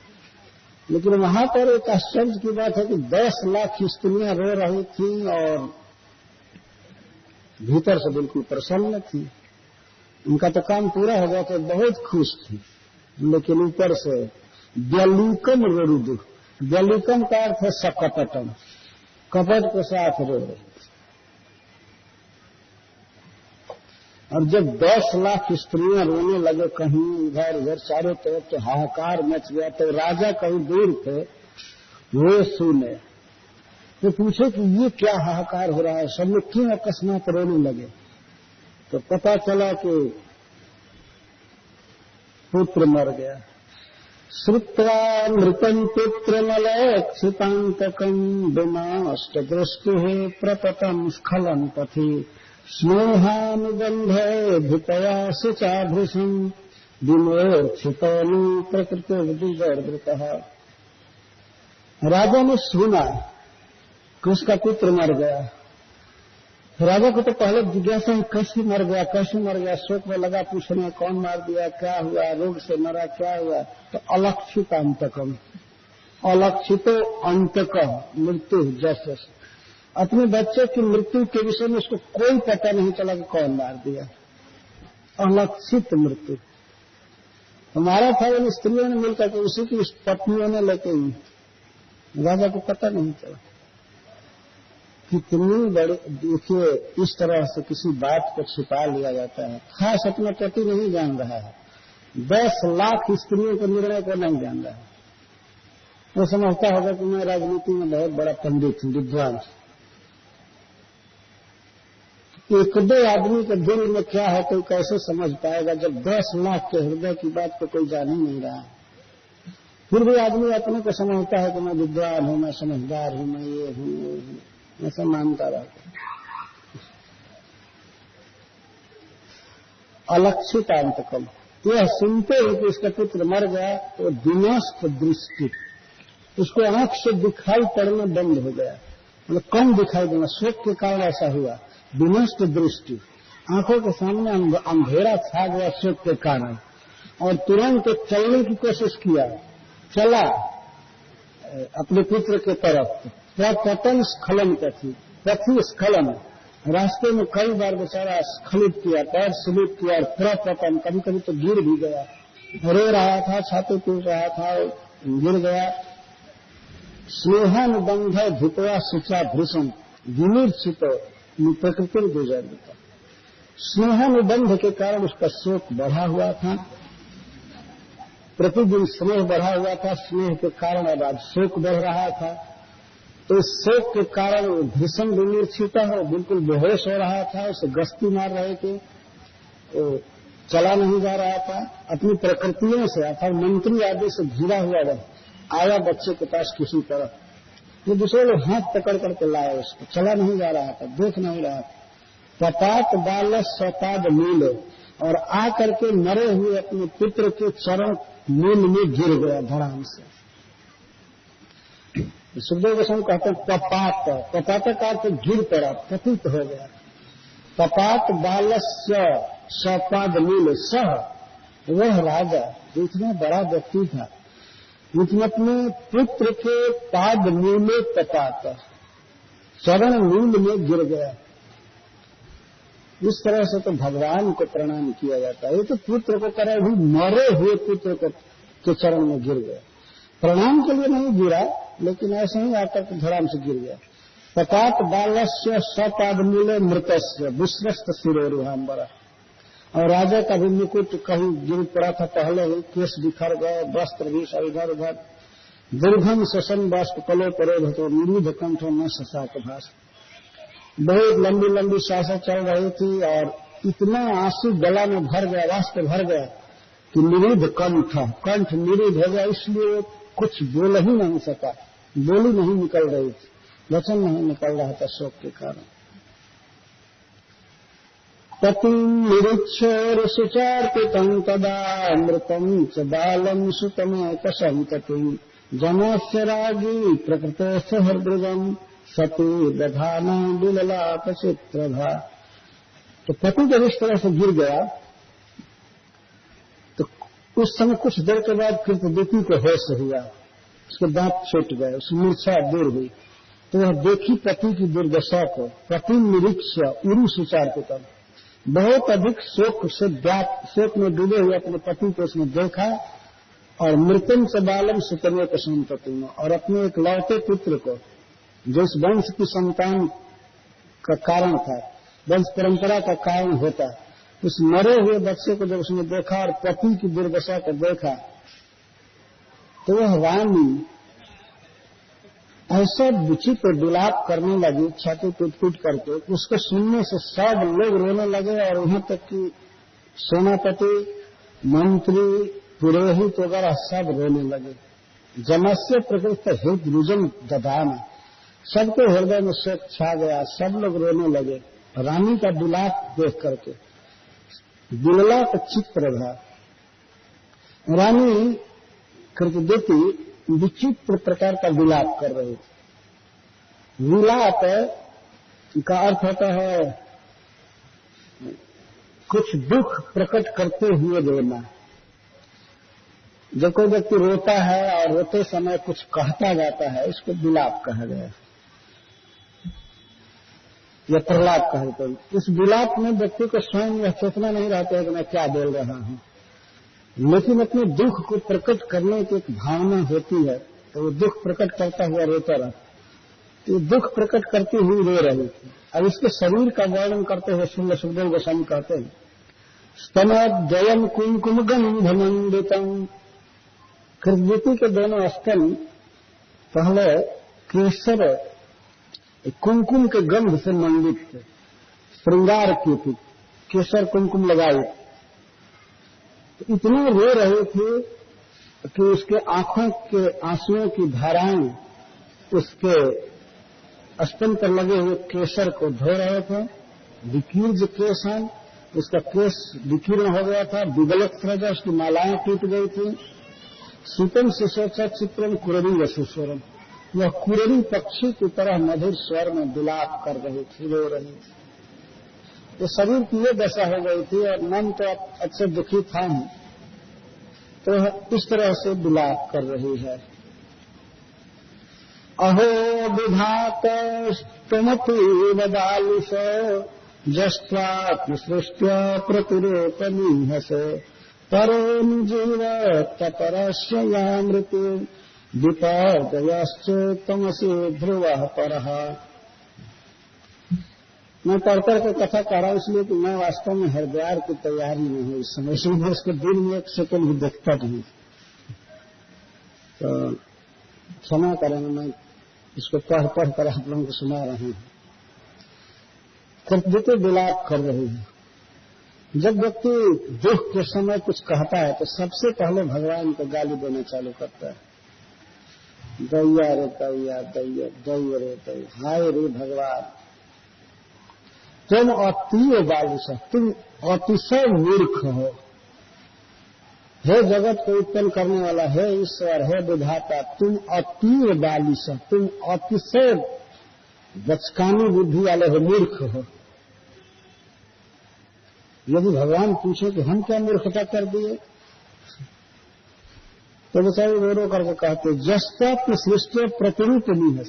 लेकिन वहां पर एक आश्चर्य की बात है कि 10 लाख स्त्रियां रो रही थी और भीतर से बिल्कुल प्रसन्न थी। उनका तो काम पूरा हो गया, तो बहुत खुश थी। लेकिन ऊपर से व्यलुकम रोरुदु, व्यलुकम का अर्थ है सकपटम, कपट के साथ रो रही। और जब 10 लाख स्त्रियां रोने लगे कहीं इधर उधर चारों तरफ, तो हाहाकार मच गया। तो राजा कहीं दूर थे, वो सुने तो पूछे कि ये क्या हाहाकार हो रहा है, सब लोग क्यों अकस्मात रोने लगे। तो पता चला कि पुत्र मर गया। श्रुत्वा मृतम पुत्रमलक्षितांतकम विनाष्ट दृष्टि प्रपतम स्खलन पथि स्नेहानुबंधे भितया शुचाभृशं विमोक्षितनु प्रकृतिर्विगर्भितः। राजा ने सुना कि उसका पुत्र मर गया। राजा को तो पहले जिज्ञासा कैसे मर गया, कैसे मर गया, शोक में लगा पूछने कौन मार दिया, क्या हुआ, रोग से मरा, क्या हुआ। तो अलक्षित अंतकम, अलक्षितो अंतकम मृत्यु, जैसे अपने बच्चे की मृत्यु के विषय में उसको कोई पता नहीं चला कि कौन मार दिया, अलक्षित मृत्यु। हमारा था इन स्त्रियों ने मिलकर के उसी की पत्नियों ने लेके राजा को पता नहीं चला। कितनी बड़ी, देखिए इस तरह से किसी बात को छिपा लिया जाता है। खास अपना पति नहीं जान रहा है, 10 लाख स्त्रियों के निर्णय को नहीं जान रहा है। वो समझता होगा कि मैं राजनीति में बहुत बड़ा पंडित हूं, विद्वान। एक दो आदमी के दिल में क्या है कोई कैसे समझ पाएगा, जब 10 लाख के हृदय की बात को कोई जान ही नहीं रहा। फिर भी आदमी अपने को समझता है कि मैं विद्वान हूं, मैं समझदार हूं, मैं ये हूं, वो हूं, ऐसा मानता रहता है। अलक्षित अंतकम, यह सुनते ही कि उसका पुत्र मर गया तो विनष्ट दृष्टि, उसको आंख से दिखाई पड़ना बंद हो गया, मतलब कम दिखाई देना। शोक के कारण ऐसा हुआ। विनष्ट दृष्टि, आंखों के सामने अंधेरा छा गया शोक के कारण, और तुरंत चलने की कोशिश किया, चला अपने पुत्र के तरफ। प्रपतन स्खलन पथि स्खलन, रास्ते में कई बार बेचारा स्खलित किया, पैर स्लिप किया, और प्रपतन कभी कभी तो गिर भी गया, रो रहा था, छाती टूट रहा था, गिर गया। स्नेहानुबंध धितवा शुचा भृषम विमूर्छित प्रकृति गुजर देता। स्नेहानुबंध के कारण उसका शोक बढ़ा हुआ था, प्रतिदिन स्नेह बढ़ा हुआ था, स्नेह के कारण अब आज शोक बढ़ रहा था। तो इस शोक के कारण वो भीषण विमूर्छित है, बिल्कुल बेहोश हो रहा था, उसे गश्ती मार रहे थे, वो चला नहीं जा रहा था। अपनी प्रकृतियों से अर्थात मंत्री आदि से घिरा हुआ आया बच्चे के पास किसी तरह, ये दूसरे लोग हाथ पकड़ करके लाए उसको, चला नहीं जा रहा था, देख नहीं रहा था। पपात बाल सपाद मूल, और आकर के मरे हुए अपने पुत्र के चरण मूल में गिर गया धड़ाम से। सुखदेव गोस्वामी कहते हैं पपात, पपात का अर्थ गिर पड़ा, पतित हो गया। पपात बालस्य सपाद मूल, सह वह राजा जो इतना बड़ा व्यक्ति था, लेकिन अपने पुत्र के पाद मूले पपात, चरण मूल में गिर गया। इस तरह से तो भगवान को प्रणाम किया जाता है। ये तो पुत्र को करे भी मरे हुए पुत्र के चरण में गिर गया। प्रणाम के लिए नहीं गिरा, लेकिन ऐसे ही आकर के धड़ाम से गिर गया। पपात बालस्य सपाद मूले मृतस्य विश्रस्त शिरोरुहाम्बरा, और राजा का भी मुकुट कहीं गिर पड़ा था पहले ही, केस बिखर गए, वस्त्र भी सब इधर उधर। दीर्घम शशन बाष्प कलो परोध तो निरुद्ध कंठ न शशाक भाष, बहुत लंबी लंबी सांसें चल रही थी और इतना आंसू गला में भर गया, वाष्प भर गया कि निरुद्ध कंठ निरुद्ध हो गया, इसलिए कुछ बोल ही नहीं सका, बोली नहीं निकल रही थी, वचन नहीं निकल रहा था शोक के कारण। पतिं निरीक्ष्य सुचार्पितं तदा अमृतं च बालं सुतमेकसन्ततिं जनस्य रागी प्रकृतेश्च हृदृगं सती दधाना बिललाप चित्रभा। तो पति जब इस तरह से गिर गया तो उस समय कुछ देर के बाद कृतदूती को होश हुआ, उसके दांत छूट गए, उसकी मूर्छा दूर हुई। तो वह देखी पति की दुर्दशा को, पति निरीक्ष्य उरु सुचार्पितम, बहुत अधिक शोक में डूबे हुए अपने पति को उसने देखा, और मृतम च बालम सुतमे को संतति में, और अपने एक लौटे पुत्र को जो इस वंश की संतान का कारण था, वंश परंपरा का कारण होता, उस मरे हुए बच्चे को जब उसने देखा और पति की दुर्दशा को देखा, तो वह रानी ऐसा विचित्र विलाप करने लगी, छाती पीट करके, उसको सुनने से सब लोग रोने लगे, और यहाँ तक कि सेनापति, मंत्री, पुरोहित वगैरह सब रोने लगे। जमस्य प्रकृत हृदय रुजन ददाना, सबके हृदय में शोक छा गया, सब लोग रोने लगे रानी का विलाप देख करके। विललाप चित्र था, रानी कृतदूती विचित्र प्रकार का विलाप कर रही थी। विलाप का अर्थ होता है कुछ दुख प्रकट करते हुए रोना। जब कोई व्यक्ति रोता है और रोते समय कुछ कहता जाता है, इसको विलाप कहा गया है, या प्रलाप कहा जाता है। इस विलाप में व्यक्ति को स्वयं यह चेतना नहीं रहता है कि मैं क्या बोल रहा हूं, लेकिन अपने दुख को प्रकट करने की एक भावना होती है, तो वो दुख प्रकट करता हुआ रोता रहा। तो दुख प्रकट करती हुई रो रही थी। अब इसके शरीर का वर्णन करते हुए सुखदेव गोस्वामी कहते हैं, स्तनोद्वयम् कुंकुम गंधमंडितम्, कृतदूती के दोनों स्तन पहले केसर कुमकुम के गंध से मंडित थे, श्रृंगार की थी, केसर कुमकुम लगाई। इतना रो रहे थे कि उसके आंखों के आंसुओं की धाराएं उसके स्तन पर लगे हुए केसर को धो रहे थे। विकीर्ज केसन, उसका केस विकीर्ण हो गया था, विगलत प्रजा, उसकी मालाएं टूट गई थी। सुतम शिशोचा चित्रम कुररी वसुस्वरम, वह कुररी पक्षी की तरह मधुर स्वर में विलाप कर रही थी, रो रही थी। तो शरीर की ये दशा हो गई थी और मन तो अच्छे दुखी था ही, तो इस तरह से विलाप कर रही है। अहो विधातस्तमपि वदालुष जस्त्वात्मसृष्ट्या प्रतिरूपमीहसे परो जीव तपरस्य या मृत्यु विपर्दयश्च तमसि ध्रुवः परः। मैं पढ़कर के कथा कह रहा हूं इसलिए कि मैं वास्तव में हरिद्वार की तैयारी में हूं इस समय, इसलिए मैं उसको दिन में एक सेकंड भी देखता नहीं, तो क्षमा करें, मैं इसको पढ़ कर आप लोगों को सुना रहा हूं। कृतदूती विलाप कर रही है। जब व्यक्ति दुख के समय कुछ कहता है तो सबसे पहले भगवान को गाली देना चालू करता है, दैया रे दैया, दैया दैया रे दैया, हाय रे भगवान। तुम अतीव बालिश, तुम अतिशय मूर्ख हो। हे जगत को उत्पन्न करने वाला, हे ईश्वर, हे विधाता, तुम अतीव बालिश, तुम अतिशय बचकानी बुद्धि वाले हो, मूर्ख हो। यदि भगवान पूछे कि हम क्या मूर्खता कर दिए, तो बेचारे रो रो करके कहते, जस्तात्म सृष्टि प्रतिरूप नहीं है,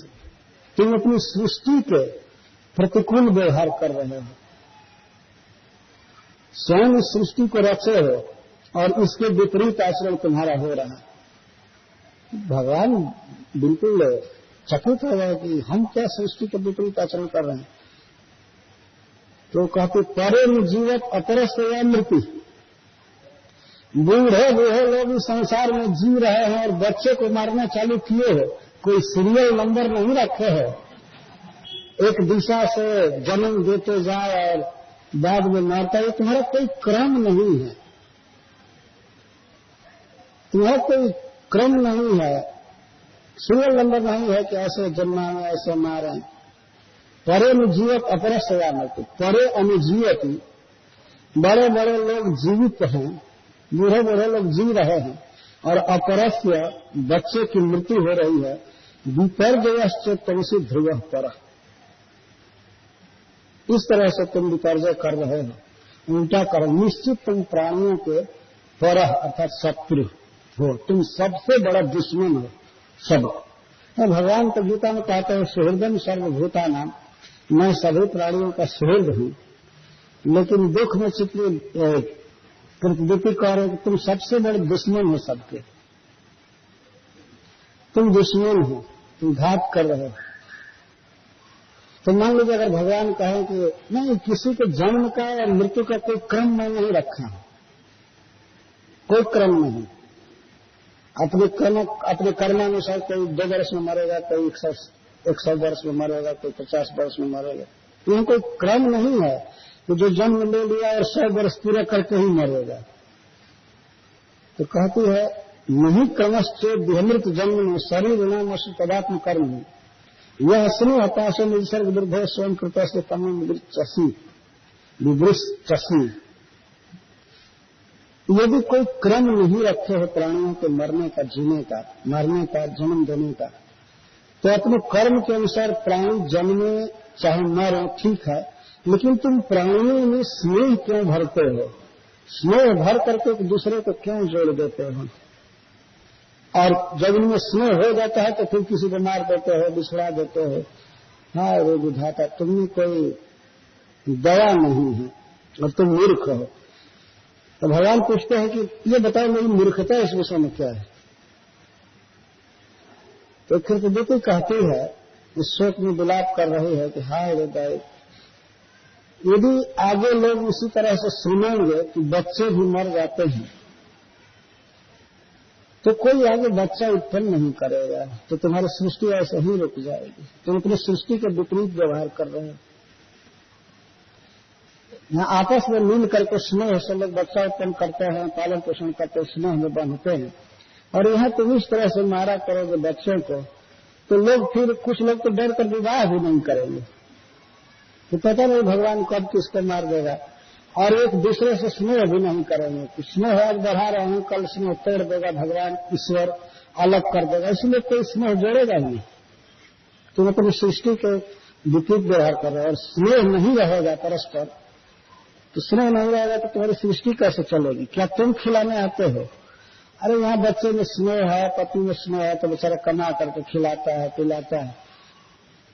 तुम अपनी सृष्टि के प्रतिकूल व्यवहार कर रहे हो। स्वयं इस सृष्टि को रचे हो और इसके विपरीत आचरण तुम्हारा हो रहा है। भगवान बिल्कुल चकित हो गए कि हम क्या सृष्टि के विपरीत आचरण कर रहे हैं। तो कहते, परे में जीवत अपरस या मृत्यु, बूढ़े बूढ़े लोग इस संसार में जी रहे हैं और बच्चे को मारना चालू किए हो। कोई सीरियल नंबर नहीं रखे हो, एक दिशा से जन्म देते जाए और बाद में मारता है। तुम्हारा कोई क्रम नहीं है, तुम्हारा कोई क्रम नहीं है, सीरियल नंबर नहीं है कि ऐसे जन्माए ऐसे मारे। परे अनुजीवत अपरस्य मृत्यु, परे अनुजीवत, बड़े बड़े लोग जीवित हैं, बूढ़े बूढ़े लोग जी रहे हैं, और अपरस्य बच्चे की मृत्यु हो रही है। विपर्जय तुमसी ध्रुव पर, इस तरह से तुम विपर्जय कर रहे हो, उल्टा कर। निश्चित तुम प्राणियों के पर अर्थात शत्रु हो, तुम सबसे बड़ा दुश्मन हो सब। भगवान तो गीता में कहते हैं, सुहृदम सर्वभूता नाम, मैं सभी प्राणियों का सुहृद हूं। लेकिन दुख में चित्रित प्रतिदिति कह रहे कि तुम सबसे बड़े दुश्मन हो सबके, तुम दुश्मन हो, तुम घात कर रहे हो। तो मान लीजिए अगर भगवान कहें कि नहीं, किसी के जन्म का और मृत्यु का कोई क्रम मैं नहीं रखा, कोई क्रम नहीं, अपने कर्मानुसार कोई 2 वर्ष में मरेगा, कोई 100 वर्ष में मरेगा, कोई 50 वर्ष में मरेगा, यह कोई क्रम नहीं है कि जो जन्म ले लिया और 100 वर्ष पूरा करके ही मरेगा। तो कहती है, नहीं क्रमश्चेत विहमृत जन्म में शरीर नाम तदात्म कर्म, यह स्नेह हताशो निसर्ग वृद्ध स्वयं कृपा से तमाम विवृश्चसी। यदि कोई क्रम नहीं रखे हो प्राणियों के मरने का, जीने का, मरने का, जन्म देने का, तो अपने कर्म के अनुसार प्राणी जन्मे चाहे मरे, ठीक है, लेकिन तुम प्राणियों में स्नेह क्यों भरते हो? स्नेह भर करके एक दूसरे को क्यों जोड़ देते हो? और जब इनमें स्नेह हो जाता है तो फिर किसी को मार देते हो, बिछड़ा देते हो। हाँ रे विधाता, तुम्हें कोई दया नहीं है और तुम मूर्ख हो। तो भगवान पूछते हैं कि ये बताओ मेरी मूर्खता इस विषय में क्या है? तो कृतज्ञता कहती है, इस शोक में विलाप कर रही है कि हाय रे दैव, यदि आगे लोग इसी तरह से सुनेंगे कि बच्चे भी मर जाते हैं, तो कोई आगे बच्चा उत्पन्न नहीं करेगा, तो तुम्हारी सृष्टि ऐसे ही रुक जाएगी। तुम अपनी सृष्टि के विपरीत व्यवहार कर रहे हो। यहाँ आपस में मिल करके स्नेह से लोग बच्चा उत्पन्न करते हैं, पालन पोषण करते हैं, स्नेह में बांधते हैं, और यहाँ तुम इस तरह से मारा करोगे बच्चों को, तो लोग फिर कुछ लोग तो डर कर विवाह भी नहीं करेंगे, तो पता नहीं भगवान कब किसको मार देगा। और एक दूसरे से स्नेह भी नहीं करेंगे कि स्नेह आज बढ़ा रहे हैं, कल स्नेह तोड़ देगा भगवान, ईश्वर अलग कर देगा, इसलिए कोई स्नेह जोड़ेगा ही नहीं। तुम अपनी सृष्टि के विपरीत व्यवहार कर रहे हो, और स्नेह नहीं रहेगा परस्पर, तो स्नेह नहीं रहेगा तो तुम्हारी सृष्टि कैसे चलेगी? क्या तुम खिलाने आते हो? अरे यहाँ बच्चे में स्नेह है, पति में स्नेह है, तो बेचारा कमा करके खिलाता है, पिलाता है।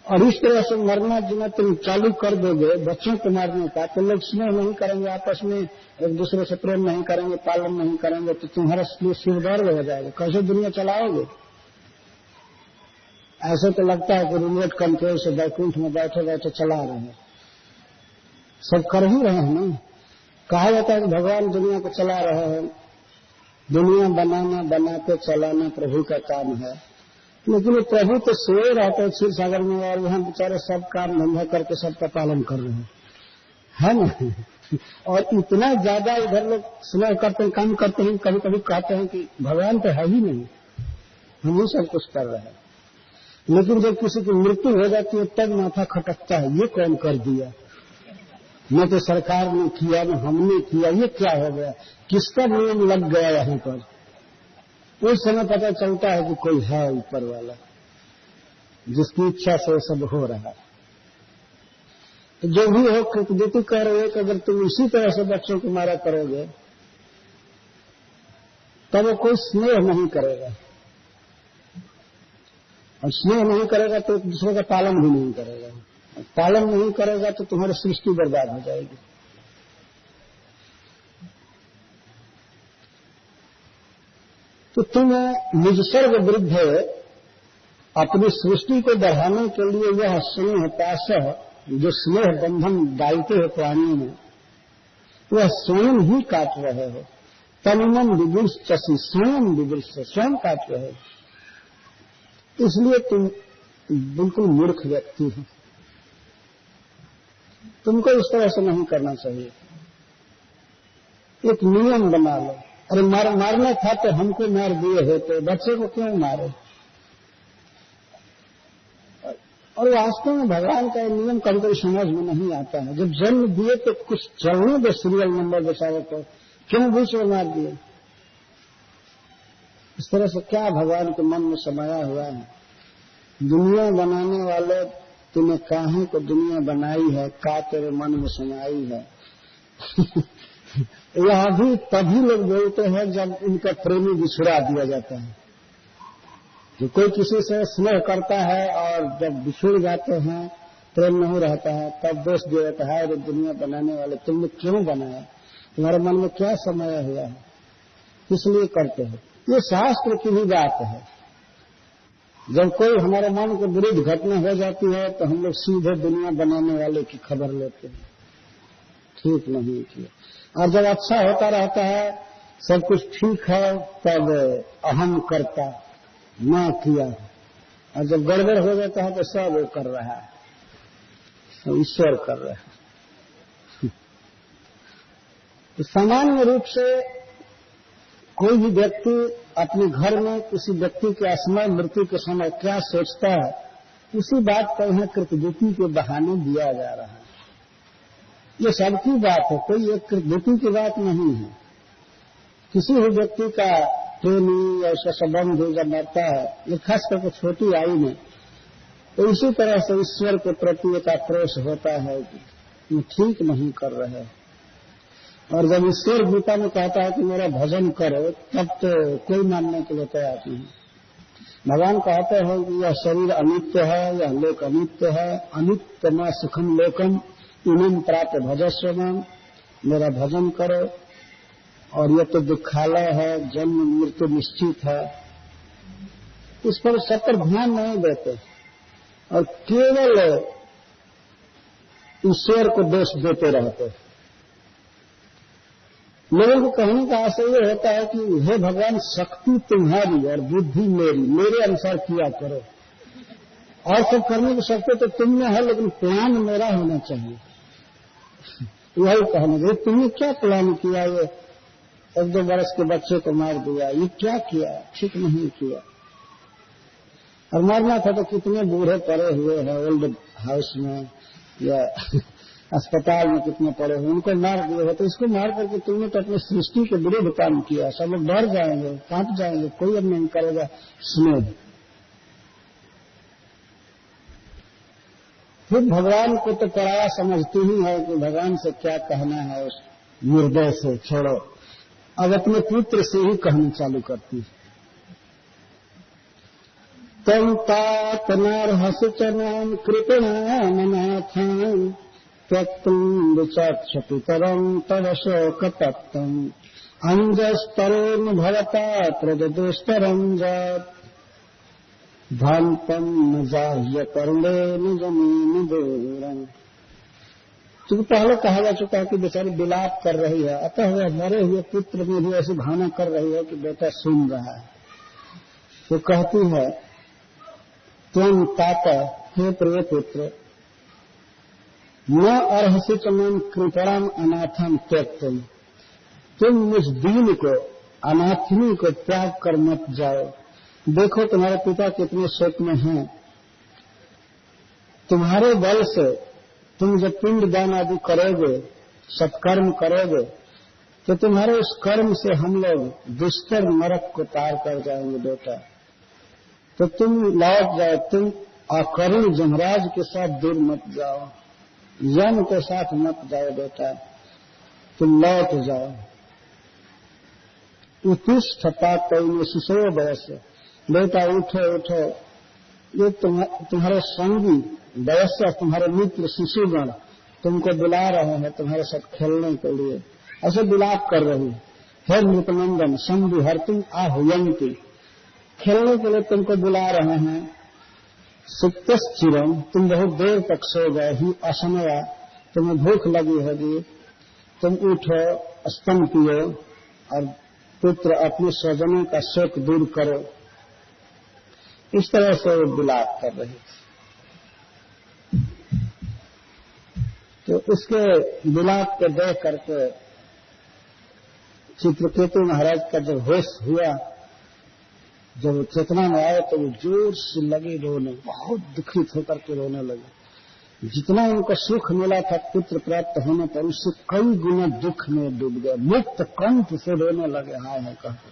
और इस तरह से मरना जीना तुम चालू कर दोगे बच्चों को मारने का, तो लोग स्नेह नहीं करेंगे, आपस में एक दूसरे से प्रेम नहीं करेंगे, पालन नहीं करेंगे, तो तुम्हारा सिर दर्द हो जाएगा। कैसे दुनिया चलाओगे? ऐसे तो लगता है कि रिमोट कंट्रोल से बैकुंठ में बैठे बैठे चला रहे हैं, सब कर ही रहे हैं ना। कहा जाता है कि भगवान दुनिया को चला रहे हैं, दुनिया बनाना बनाते चलाना प्रभु का काम है। लेकिन ये प्रभु तो सोए रहते हैं क्षीर सागर में, और यहाँ बेचारे सब काम धंधा करके सबका पालन कर रहे हैं, है ना। और इतना ज्यादा इधर लोग स्नेह करते हैं, काम करते हैं, कभी कभी कहते हैं कि भगवान तो है ही नहीं, हम ही सब कुछ कर रहे हैं। लेकिन जब किसी की मृत्यु हो जाती है तब माथा खटकता है, ये कौन कर दिया, न तो सरकार ने किया न हमने किया, ये क्या हो गया, किसका नियम लग गया यहाँ पर। उस समय पता चलता है कि कोई है ऊपर वाला जिसकी इच्छा से सब हो रहा है। तो जो भी हो, कृतज्ञता कह रहे हो कि अगर तुम इसी तरह से बच्चों को मारा करोगे तब वो कोई स्नेह नहीं करेगा, और स्नेह नहीं करेगा तो दूसरे का पालन भी नहीं करेगा, पालन नहीं करेगा तो तुम्हारी सृष्टि बर्बाद हो जाएगी। तो तुम निजसर्ग विरुद्ध अपनी सृष्टि को बढ़ाने के लिए यह स्नेह पाशः जो स्नेह बंधन डालते हो प्राणियों में, वह स्वयं ही काट रहे हो। तनुमन विवृष्टसि, स्वयं विवृष्ट, स्वयं काट रहे हो। इसलिए तुम बिल्कुल मूर्ख व्यक्ति हो, तुमको इस तरह से नहीं करना चाहिए। एक नियम बना लो। अरे मारना था तो हमको मार दिए हो, तो बच्चे को क्यों मारे। और वास्तव में भगवान का नियम कभी कभी समझ में नहीं आता है। जब जन्म दिए तो कुछ चलने दो, सीरियल नंबर बेचारे को क्यों बीच में मार दिए। इस तरह से क्या भगवान के मन में समाया हुआ है। दुनिया बनाने वाले, तूने काहे को दुनिया बनाई है, का तेरे मन में समाई है। यह भी तभी लोग बोलते हैं जब उनका प्रेमी बिछुड़ा दिया जाता है। जो कोई किसी से स्नेह करता है और जब बिछुड़ जाते हैं, प्रेम नहीं रहता है, तब दोष दिया जाता है, अरे दुनिया बनाने वाले तुमने क्यों बनाया, तुम्हारे मन में क्या समाया हुआ है, इसलिए करते हो। ये शास्त्र की ही बात है। जब कोई हमारे मन के विरुद्ध घटना हो जाती है तो हम लोग सीधे दुनिया बनाने वाले की खबर लेते हैं, ठीक नहीं किया। और जब अच्छा होता रहता है, सब कुछ ठीक है, तब अहम करता ना किया, और जब गड़बड़ हो जाता है तो सब वो कर रहा है, तो ईश्वर कर रहा है। तो सामान्य रूप से कोई भी व्यक्ति अपने घर में किसी व्यक्ति के असमय मृत्यु के समय क्या सोचता है, उसी बात को यहाँ कृतज्ञता के बहाने दिया जा रहा है। ये सबकी बात है, कोई एक कृतज्ञता की बात नहीं है। किसी भी व्यक्ति का प्रेमी ऐसा संबंध जब मरता है, ये खास करके छोटी आयु में, तो इसी तरह से ईश्वर के प्रति एक आक्रोश होता है कि ये ठीक नहीं कर रहे। और जब ईश्वर गीता में कहता है कि मेरा भजन करो, तब तो कोई मानने के लिए तैयार नहीं। भगवान कहते हैं कि यह शरीर अनित्य है, यह लोक अनित्य है, अनित्य न सुखम लोकम इनम प्राप्त भजस्व नाम, मेरा भजन करो। और यह तो दुखालय है, जन्म मृत्यु निश्चित है, इस पर सब पर ध्यान नहीं देते और केवल ईश्वर को दोष देते रहते। लोगों को कहने का आशय ये होता है कि हे भगवान, शक्ति तुम्हारी और बुद्धि मेरी, मेरे अनुसार किया करो, और सब करने की शक्ति तो तुम में है, लेकिन प्लान मेरा होना चाहिए। यही कहना चाहिए, तुमने क्या प्लान किया, ये 1-2 वर्ष के बच्चे को मार दिया, ये क्या किया, ठीक नहीं किया। और मारना था तो कितने बूढ़े पड़े हुए हैं ओल्ड हाउस में या अस्पताल में, कितने पड़े हुए, उनको मार दिए हो। तो इसको मार करके तुमने तो अपनी सृष्टि के विरुद्ध काम किया। सब लोग डर जाएंगे, कांप जाएंगे, कोई अब नहीं करेगा स्नेह। फिर भगवान को तो पराया समझती ही है कि भगवान से क्या कहना है, उस निर्दय से छोड़ो। अब अपने पुत्र से ही कहनी चालू करती है। तम तात नार्हसुचनाम कृपणामनाथान त्यक्तुम विचक्षपितरम तव शोकतप्तम अंजस्तरोन भवता प्रजदुस्तरम जात भान्तम न जाह्य करले निजमीन दूरम। क्योंकि पहले कहा जा चुका है कि बेचारी विलाप कर रही है, अतः वह मरे हुए पुत्र में भी ऐसी भावना कर रही है कि बेटा सुन रहा है। तो कहती है, तुम तात, हे प्रिय पुत्र, न अर्हसि च मम कृपणाम अनाथम त्यक्तुम, तुम मुझ दीन को, अनाथिनी को त्याग कर मत जाओ। देखो तुम्हारे पिता कितने शोक में हैं, तुम्हारे बल से तुम जब पिंड दान आदि करोगे, सत्कर्म करोगे, तो तुम्हारे उस कर्म से हम लोग दुष्कर नरक को पार कर जाएंगे बेटा। तो तुम लौट जाओ, तुम अकरुण जमराज के साथ दूर मत जाओ, यम के साथ मत जाओ बेटा, तुम लौट जाओ। उत्तिष्ठ पातौन शिशो वयस्य, बेटा उठो उठो, ये तुम्हारे संगी वयस्य, तुम्हारे मित्र शिशुगण तुमको बुला रहे हैं तुम्हारे साथ खेलने के लिए, ऐसे विलाप कर रही। हे मृतनंदन संधि हर तुम आहुयंती, खेलने के लिए तुमको बुला रहे हैं। सुप्तश्चिरम, तुम बहुत देर तक सो गए ही, असमया तुम्हें भूख लगी होगी, तुम उठो, स्तन पियो और पुत्र अपने स्वजनों का शोक दूर करो। इस तरह से वो विलाप कर रही थी। तो उसके विलाप को देख करके चित्रकेतु महाराज का जब होश हुआ, जब चेतना में आए तो वो जोर से लगे रोने, बहुत दुखित होकर के रोने लगे। जितना उनको सुख मिला था पुत्र प्राप्त होने पर, उससे कई गुना दुख में डूब गए, मुक्त कंठ से रोने लगे, हाय हाय कहकर।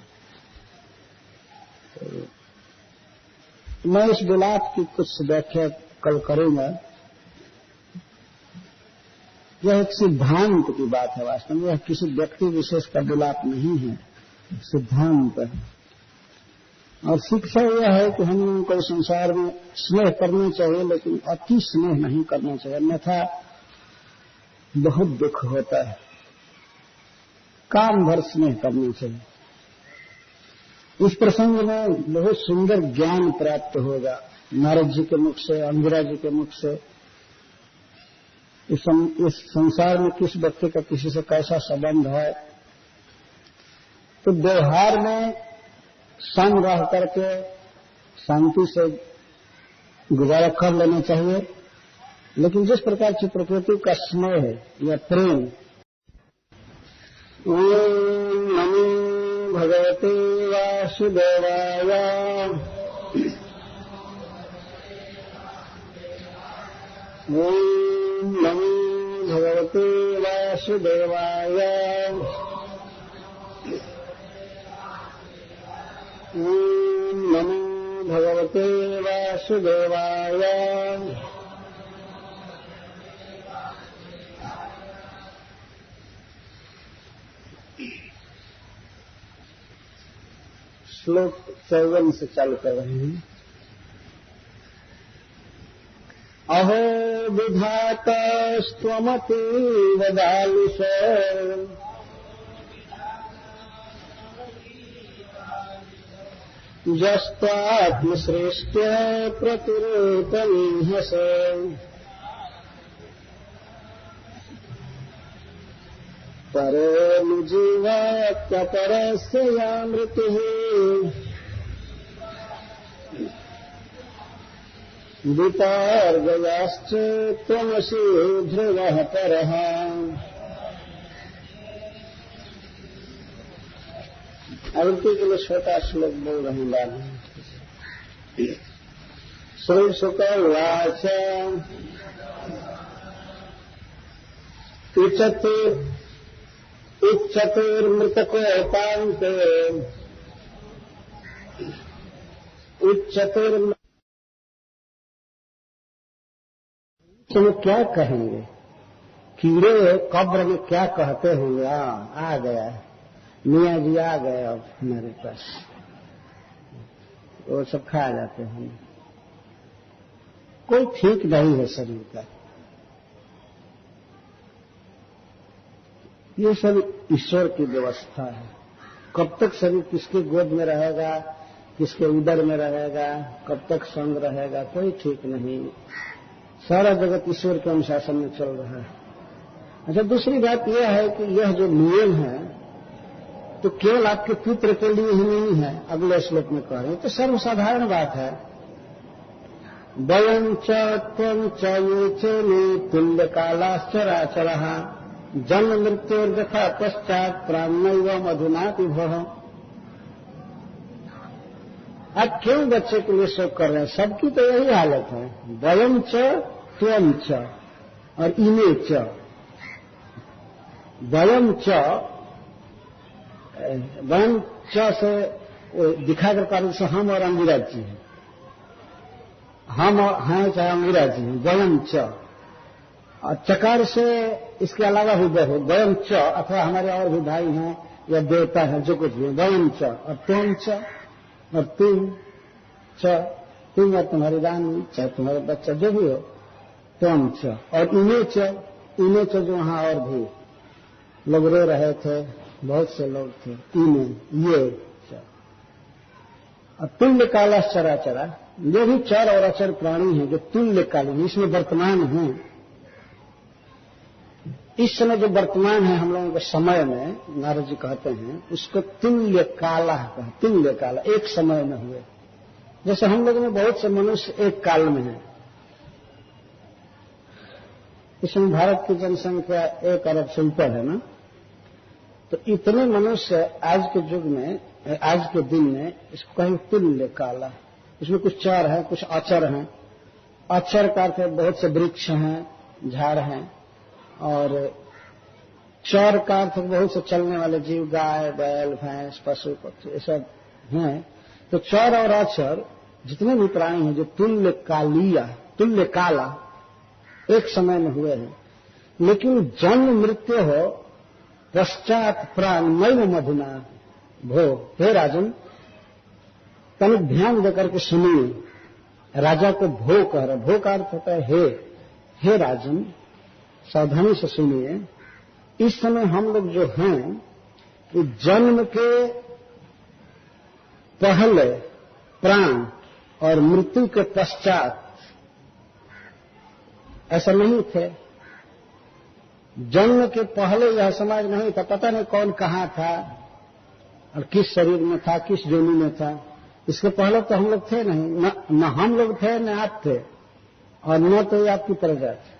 तो मैं इस विलाप की कुछ व्याख्या कल करूंगा। यह एक सिद्धांत की बात है, वास्तव में यह किसी व्यक्ति विशेष का विलाप नहीं है, सिद्धांत है। और शिक्षा यह है कि हम लोगों को संसार में स्नेह करना चाहिए, लेकिन अति स्नेह नहीं करना चाहिए, अन्यथा बहुत दुख होता है। काम भर स्नेह करना चाहिए। इस प्रसंग में बहुत सुंदर ज्ञान प्राप्त होगा नारद जी के मुख से, अंगिरा जी के मुख से। इस संसार में किस व्यक्ति का किसी से कैसा संबंध है, तो व्यवहार में सम रह करके शांति से गुजारा कर लेना चाहिए। लेकिन जिस प्रकार चित्रकेतु का स्नेह है या प्रेम, ओम नमो भगवते वासुदेवाय, ओम नमो भगवते वासुदेवाय, ओम नमो भगवते वासुदेवाय। श्लोक 54 से चालू कर रहे हैं। अहो विधातस्त्वमपि वदालुष, जस्त्वात्मश्रेष्ठ्य प्रतिरूपमीहस, परोनुजीवत्यपरस्य या मृतिः, विपर्गयाश्च त्वमसि ध्रुवः परः। आवृत्ति के लिए छोटा श्लोक बोल रहे हैं। श्री शुक उवाच उच्चतुर्मृतकोपान्ते तुम क्या कहेंगे, कीड़े कब्र में क्या कहते होंगे। आ गया मियाँ जी, आ गए अब हमारे पास, वो सब खा जाते हैं। कोई ठीक नहीं है शरीर का। ये सब ईश्वर की व्यवस्था है। कब तक शरीर किसके गोद में रहेगा, किसके उदर में रहेगा, कब तक संग रहेगा, कोई ठीक नहीं। सारा जगत ईश्वर के अनुशासन में चल रहा है। अच्छा, दूसरी बात यह है कि यह जो नियम है तो केवल आपके पुत्र के लिए ही नहीं है। अगले श्लोक में कह रहे हैं तो सर्वसाधारण बात है। वयं च त्वं च ये च मे तुल्यकालाश्चराचरः, जन्म मृत्योर्यथा पश्चात प्राणैव मधुनापि भः। आप क्यों बच्चे के लिए शोक कर रहे हैं? सबकी तो यही हालत है। वयं च त्वं च, और इमे च, वयम च, वयम च से दिखाकर कारण से हम और अंगिरा जी हैं, हम और हैं चाहे अंगिरा जी हैं, वयम च। और चकार से इसके अलावा भी बहुत वयम च, अथवा हमारे और भी भाई हैं या देवता हैं, जो कुछ भी है, वयम च, और तुम च, और तुम च, तुम और तुम्हारी रानी चाहे तुम्हारा बच्चा जो भी हो, तुम च, और इन्हें च जो वहां और भी लोग रो रहे थे, बहुत से लोग थे, इन्हें ये च। और तुल्य काला चरा चरा, ये भी चर और अचर प्राणी हैं जो तुल्यकालीन इसमें वर्तमान हैं। इस समय जो वर्तमान है हम लोगों के समय में, नारद जी कहते हैं उसको तुल्य काला कहते, तुल्य काला, एक समय में हुए। जैसे हम लोगों में बहुत से मनुष्य एक काल में हैं। इसमें भारत की जनसंख्या 1 अरब से ऊपर है ना, तो इतने मनुष्य आज के युग में, आज के दिन में इसको कहीं तुल्य काला। इसमें कुछ चर है, कुछ अचर हैं। अचर का अर्थ बहुत से वृक्ष हैं, झाड़ हैं, और चर का अर्थ बहुत से चलने वाले जीव, गाय, बैल, भैंस, पशु पक्षी, ये सब हैं। तो चर और अचर जितने भी प्राणी हैं जो तुल्य काला एक समय में हुए हैं, लेकिन जन्म मृत्यु हो पश्चात प्राण मैव मधुना भो। हे राजन, तनिक ध्यान देकर के सुनिए। राजा को भो कह रहा, भो का अर्थ होता है हे राजन, सावधानी से सुनिए। इस समय हम लोग जो हैं, कि जन्म के पहले प्राण और मृत्यु के पश्चात ऐसा नहीं थे। जन्म के पहले यह समाज नहीं था, पता नहीं कौन कहाँ था और किस शरीर में था, किस योनि में था। इसके पहले तो हम लोग थे नहीं, न हम लोग थे न आप थे, और न तो ये आपकी प्रजा थी।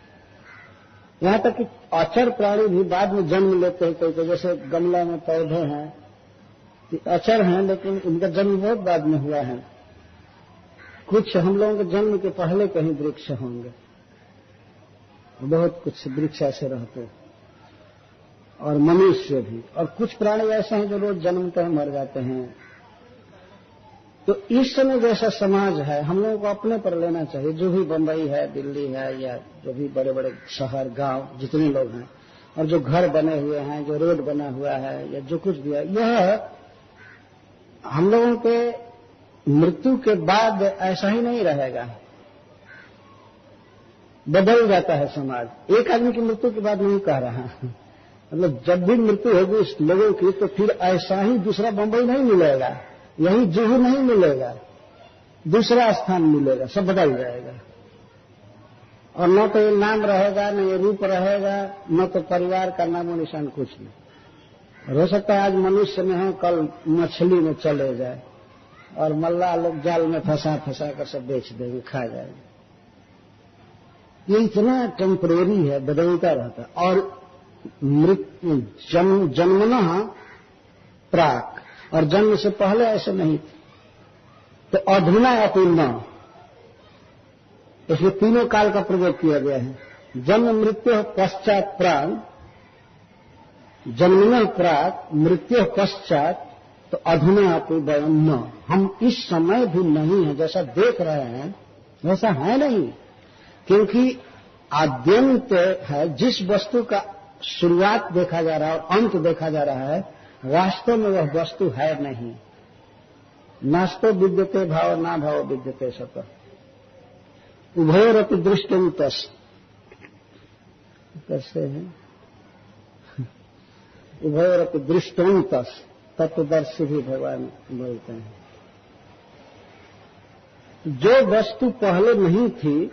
यहां तक कि अचर प्राणी भी बाद में जन्म लेते हैं। कोई जैसे गमला में पौधे हैं, अचर हैं, लेकिन उनका जन्म बहुत बाद में हुआ है। कुछ हम लोगों के जन्म के पहले कहीं वृक्ष होंगे, बहुत कुछ वृक्ष ऐसे रहते हैं, और मनुष्य भी। और कुछ प्राणी ऐसे हैं जो रोज जन्मते हैं, मर जाते हैं। तो इस समय जैसा समाज है, हम लोगों को अपने पर लेना चाहिए। जो भी बंबई है, दिल्ली है, या जो भी बड़े बड़े शहर, गांव, जितने लोग हैं, और जो घर बने हुए हैं, जो रोड बना हुआ है, या जो कुछ भी है, यह हम लोगों के मृत्यु के बाद ऐसा ही नहीं रहेगा, बदल जाता है समाज। एक आदमी की मृत्यु के बाद नहीं कह रहा है, मतलब जब भी मृत्यु होगी इस लोगों की, तो फिर ऐसा ही दूसरा बंबई नहीं मिलेगा, यही जुहू नहीं मिलेगा, दूसरा स्थान मिलेगा, सब बदल जाएगा। और न तो ये नाम रहेगा, न ये रूप रहेगा, न तो परिवार का नामो निशान, कुछ नहीं। हो सकता है आज मनुष्य में है, कल मछली में चले जाए, और मल्लाह लोग जाल में फंसा कर सब बेच देंगे, खा जाएंगे। ये इतना टेम्परेरी है, बदलता रहता है। और मृत्यु जन्मना प्राक, और जन्म से पहले ऐसे नहीं थे। तो अधुना अपूर्ण, इसमें तीनों काल का प्रयोग किया गया है। जन्म मृत्यु पश्चात प्राण, जन्मना प्राक, मृत्यु पश्चात, तो अधुना अपूर्ण। हम इस समय भी नहीं है, जैसा देख रहे हैं वैसा है नहीं, क्योंकि आद्यंत है। जिस वस्तु का शुरुआत देखा जा रहा है और अंत देखा जा रहा है, वास्तव में वह वस्तु है नहीं। नास्तो विद्यते भाव, ना भाव विद्यते सत, उभयोरपि दृष्टं तस्। कैसे है? उभयोरपि दृष्टं तस्, तत्वदर्शी भी भगवान बोलते हैं। जो वस्तु पहले नहीं थी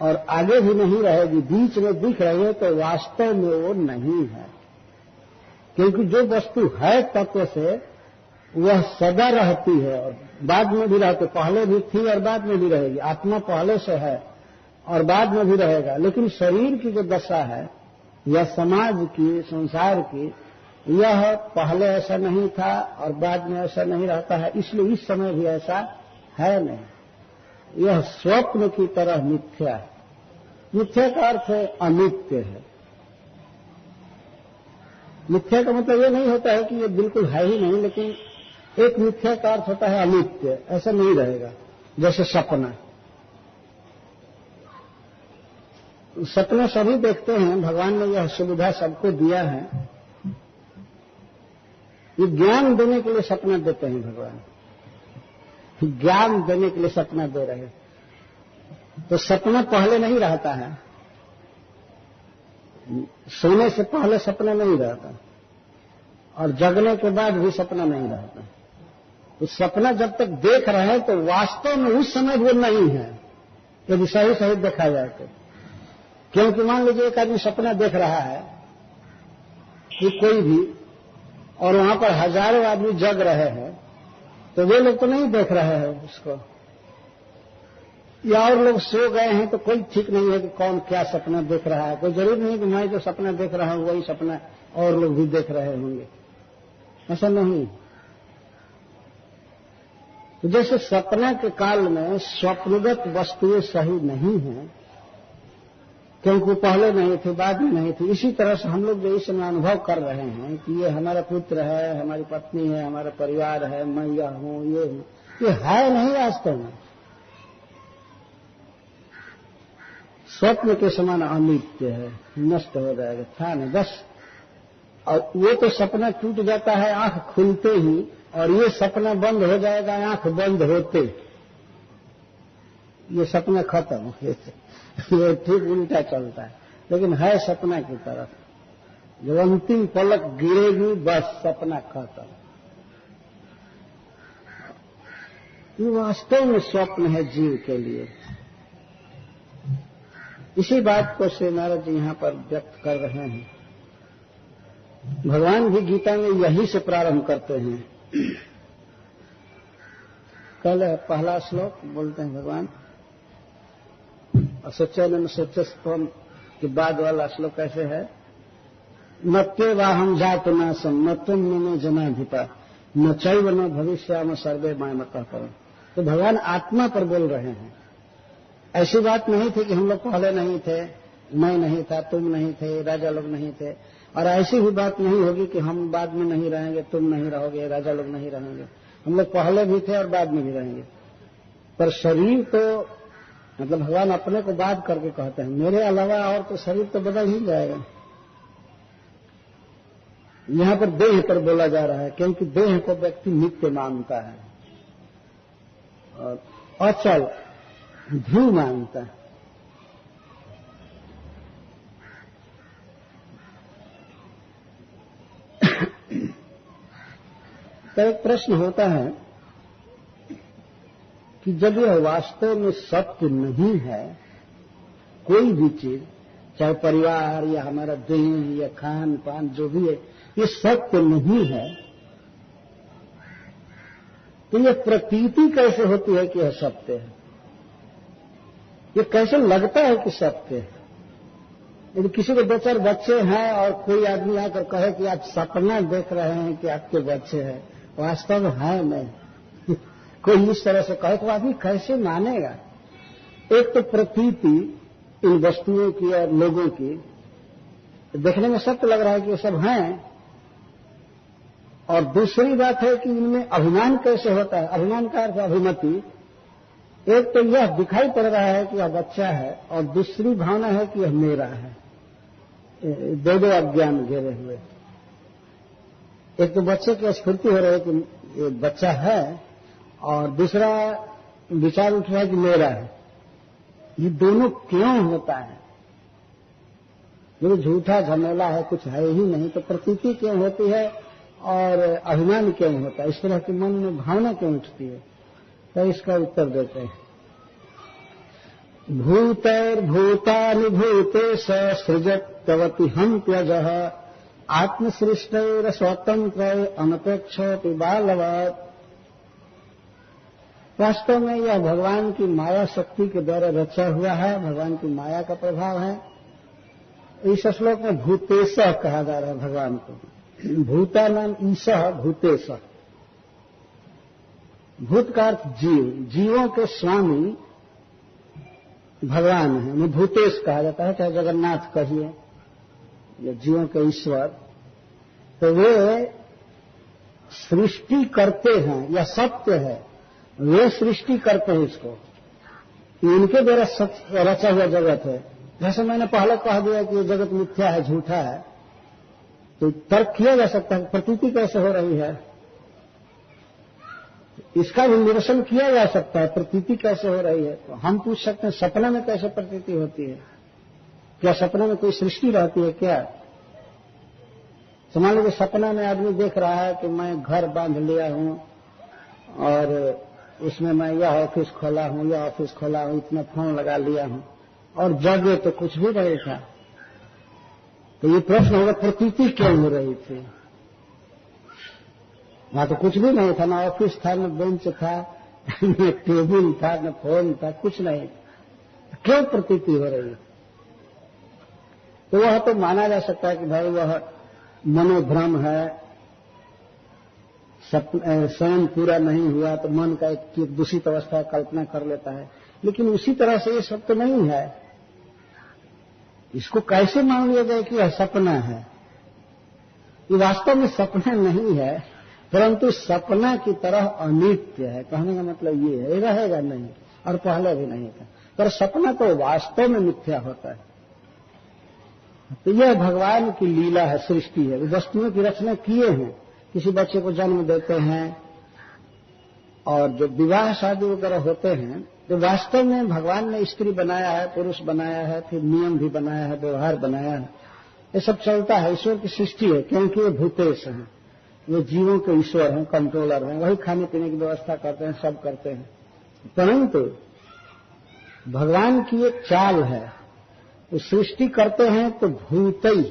और आगे भी नहीं रहेगी, बीच में दिख रही है, तो वास्तव में वो नहीं है। क्योंकि जो वस्तु है तत्व से, वह सदा रहती है और बाद में भी रहती, पहले भी थी और बाद में भी रहेगी। आत्मा पहले से है और बाद में भी रहेगा। लेकिन शरीर की जो दशा है, या समाज की, संसार की, यह पहले ऐसा नहीं था और बाद में ऐसा नहीं रहता है, इसलिए इस समय भी ऐसा है नहीं। यह स्वप्न की तरह मिथ्या है। मिथ्या का अर्थ है अनित्य है। मिथ्या का मतलब ये नहीं होता है कि ये बिल्कुल है ही नहीं, लेकिन एक मिथ्या का अर्थ होता है अनित्य, ऐसा नहीं रहेगा। जैसे सपना, सपना सभी देखते हैं, भगवान ने यह सुविधा सबको दिया है। ये ज्ञान देने के लिए सपना देते हैं भगवान, ज्ञान देने के लिए सपना दे रहे हैं। तो सपना पहले नहीं रहता है, सोने से पहले सपना नहीं रहता, और जगने के बाद भी सपना नहीं रहता। तो सपना जब तक देख रहे हैं तो वास्तव में उस समय वो नहीं है, यदि सही सही देखा जाए तो। क्योंकि मान लीजिए एक आदमी सपना देख रहा है कि कोई भी, और वहां पर हजारों आदमी जग रहे हैं, तो वे लोग तो नहीं देख रहे हैं उसको, या और लोग सो गए हैं, तो कोई ठीक नहीं है कि कौन क्या सपना देख रहा है। कोई जरूर नहीं कि मैं जो सपना देख रहा हूं वही सपना और लोग भी देख रहे होंगे, ऐसा नहीं। तो जैसे सपना के काल में स्वप्नगत वस्तुएं सही नहीं है, क्योंकि पहले नहीं थे, बाद में नहीं थी, इसी तरह से हम लोग जो इस समय अनुभव कर रहे हैं कि ये हमारा पुत्र है, हमारी पत्नी है, हमारा परिवार है, मैं यह हूं, ये हूं, ये है नहीं वास्तव में। स्वप्न के समान अनित्य है, नष्ट हो जाएगा, था नहीं बस। और वो तो सपना टूट जाता है आंख खुलते ही, और ये सपना बंद हो जाएगा आंख बंद होते। ये सपना खत्म, ये ठीक उल्टा चलता है, लेकिन है सपना की तरफ। जब अंतिम पलक गिरेगी बस सपना खत्म। ये वास्तव में स्वप्न है जीव के लिए। इसी बात को श्री नारद जी यहां पर व्यक्त कर रहे हैं। भगवान भी गीता में यही से प्रारंभ करते हैं। कल पहला श्लोक बोलते हैं भगवान, असोचन सोचस्तम के बाद वाला श्लोक कैसे है? नत्ते वाहम जात नासम न तुम न जनाधिपा न चैव न भविष्याम सर्वे मायमतः परम। तो भगवान आत्मा पर बोल रहे हैं। ऐसी बात नहीं थी कि हम लोग पहले नहीं थे, मैं नहीं था, तुम नहीं थे, राजा लोग नहीं थे, और ऐसी भी बात नहीं होगी कि हम बाद में नहीं रहेंगे, तुम नहीं रहोगे, राजा लोग नहीं रहेंगे। हम लोग पहले भी थे और बाद में भी रहेंगे। पर शरीर तो मतलब भगवान अपने को बात करके कहते हैं, मेरे अलावा और तो शरीर तो बदल ही जाएगा। यहां पर देह पर बोला जा रहा है, क्योंकि देह को व्यक्ति नित्य मानता है और अचल ध्रुव मानता है। तो एक प्रश्न होता है कि जब यह वास्तव में सत्य नहीं है, कोई भी चीज, चाहे परिवार या हमारा देह या खान पान जो भी है, ये सत्य नहीं है, तो यह प्रतीति कैसे होती है कि यह सत्य है? ये कैसे लगता है कि सत्य है? यदि किसी के दो चार बच्चे हैं और कोई आदमी आकर कहे कि आप सपना देख रहे हैं कि आपके बच्चे हैं, वास्तव में है नहीं, कोई इस तरह से कहे तो आदमी कैसे मानेगा? एक तो प्रतीति इन वस्तुओं की और लोगों की देखने में सत्य लग रहा है कि ये सब हैं, और दूसरी बात है कि इनमें अभिमान कैसे होता है? अभिमान का अर्थ अभिमति। एक तो यह दिखाई पड़ रहा है कि यह बच्चा है, और दूसरी भावना है कि यह मेरा है। दो दो अज्ञान घेरे हुए। एक तो बच्चे की स्फूर्ति हो रही है कि ये बच्चा है, और दूसरा विचार उठ रहा है कि मेरा है। ये दोनों क्यों होता है? ये झूठा झमेला है, कुछ है ही नहीं, तो प्रतीति क्यों होती है और अभिमान क्यों होता है? इस तरह के मन में भावना क्यों उठती है? तो इसका उत्तर देते हैं। भूतैर्भूतानि भूतेश सृजत्यवति हन्त्यजः आत्मसृष्टैर स्वतंत्र अनपेक्षोऽपि बालवत्। वास्तव में यह भगवान की माया शक्ति के द्वारा रचा हुआ है, भगवान की माया का प्रभाव है। इस श्लोक में भूतेश कहा जा रहा है भगवान को। भूता नाम ईशः भूतेश। भूत का अर्थ जीव, जीवों के स्वामी भगवान है, उन्हें भूतेश कहा जाता है, चाहे जगन्नाथ कहिए या जीवों के ईश्वर, तो वे सृष्टि करते हैं, या सत्य है, वे सृष्टि करते हैं इसको, इनके द्वारा रचा हुआ जगत है। जैसे मैंने पहले कह दिया कि ये जगत मिथ्या है, झूठा है, तो तर्क किया जा सकता है प्रतीति कैसे हो रही है, इसका भी निरसन किया जा सकता है, प्रतीति कैसे हो रही है। तो हम पूछ सकते हैं सपना में कैसे प्रतीति होती है, क्या सपना में कोई सृष्टि रहती है क्या? मान लीजिए सपना में आदमी देख रहा है कि मैं घर बांध लिया हूं और उसमें मैं यह ऑफिस खोला हूं, यह ऑफिस खोला हूं, इतना फोन लगा लिया हूं, और जगे तो कुछ भी नहीं था। तो ये प्रश्न होगा प्रतीति क्यों हो रही थी? वहां तो कुछ भी नहीं था, ना ऑफिस था, न बेंच था, न टेबल था, न फोन था, कुछ नहीं, क्यों प्रतीति हो रही है? तो वह तो माना जा सकता है कि भाई वह मनोभ्रम है, स्वयं पूरा नहीं हुआ तो मन का एक दूषित अवस्था कल्पना कर लेता है। लेकिन उसी तरह से ये सब तो नहीं है, इसको कैसे मान लिया जाए कि यह सपना है? ये वास्तव में सपना नहीं है, परंतु सपना की तरह अनित्य है। कहने का मतलब ये है, रहेगा नहीं और पहले भी नहीं था, पर सपना तो वास्तव में मिथ्या होता है। तो यह भगवान की लीला है, सृष्टि है। वे वस्तुओं की रचना किए हैं, किसी बच्चे को जन्म देते हैं, और जो विवाह शादी वगैरह होते हैं तो वास्तव में भगवान ने स्त्री बनाया है, पुरुष बनाया है, फिर नियम भी बनाया है, व्यवहार बनाया है, ये सब चलता है, ईश्वर की सृष्टि है। क्योंकि वे भूतेश हैं, वे जीवों के ईश्वर हैं, कंट्रोलर हैं, वही खाने पीने की व्यवस्था करते हैं, सब करते हैं। परंतु भगवान की एक चाल है, वो सृष्टि करते हैं तो भूतई,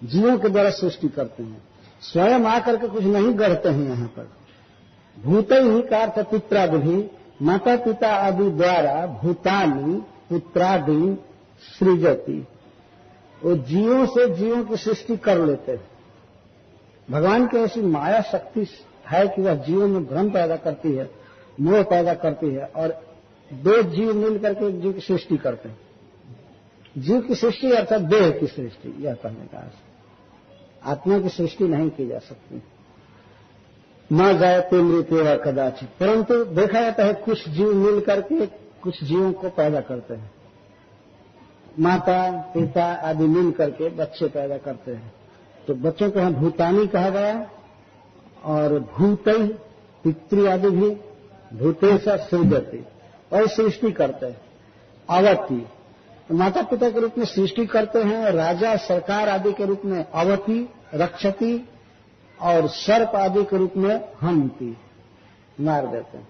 जीवों के द्वारा सृष्टि करते हैं, स्वयं आकर के कुछ नहीं गढ़ते हैं। यहाँ पर भूतई ही का अर्थ पित्रादि भी, माता पिता आदि द्वारा भूतानि पुत्रादि सृजति, वो जीवों से जीवों की सृष्टि कर लेते हैं। भगवान की ऐसी माया शक्ति है कि वह जीवों में भ्रम पैदा करती है, मोह पैदा करती है, और दो जीव मिलकर के एक जीव की सृष्टि करते हैं। जीव की सृष्टि अर्थात देह की सृष्टि, यह कहने का अर्थ। आत्मा की सृष्टि नहीं की जा सकती, न जाए तो मृत्यु व कदाचित। परंतु देखा जाता है कुछ जीव मिल करके कुछ जीवों को पैदा करते हैं, माता पिता आदि मिल करके बच्चे पैदा करते हैं। तो बच्चों को यहां भूतानी कहा गया, और भूतई पितृ आदि भी भूतेशा सृजति, और सृष्टि करते हैं। अवति माता पिता के रूप में सृष्टि करते हैं, राजा सरकार आदि के रूप में अवति रक्षति, और सर्प आदि के रूप में हंति मार देते हैं।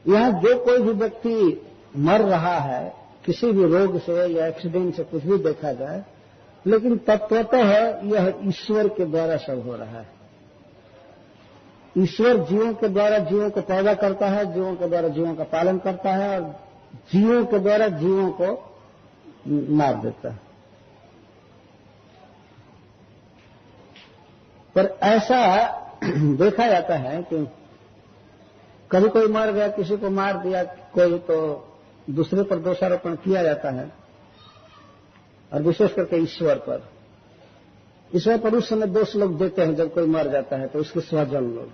यहां जो कोई भी व्यक्ति मर रहा है किसी भी रोग से या एक्सीडेंट से, कुछ भी देखा जाए, लेकिन तत्वतः यह ईश्वर के द्वारा सब हो रहा है। ईश्वर जीवों के द्वारा जीवों को पैदा करता है, जीवों के द्वारा जीवों का पालन करता है, और जीवों के द्वारा जीवों को मार देता है। पर ऐसा देखा जाता है कि कभी कोई मर गया, किसी को मार दिया कोई, तो दूसरे पर दोषारोपण किया जाता है, और विशेष करके ईश्वर पर। ईश्वर पर उस समय दोष लोग देते हैं जब कोई मर जाता है, तो उसके स्वजन लोग।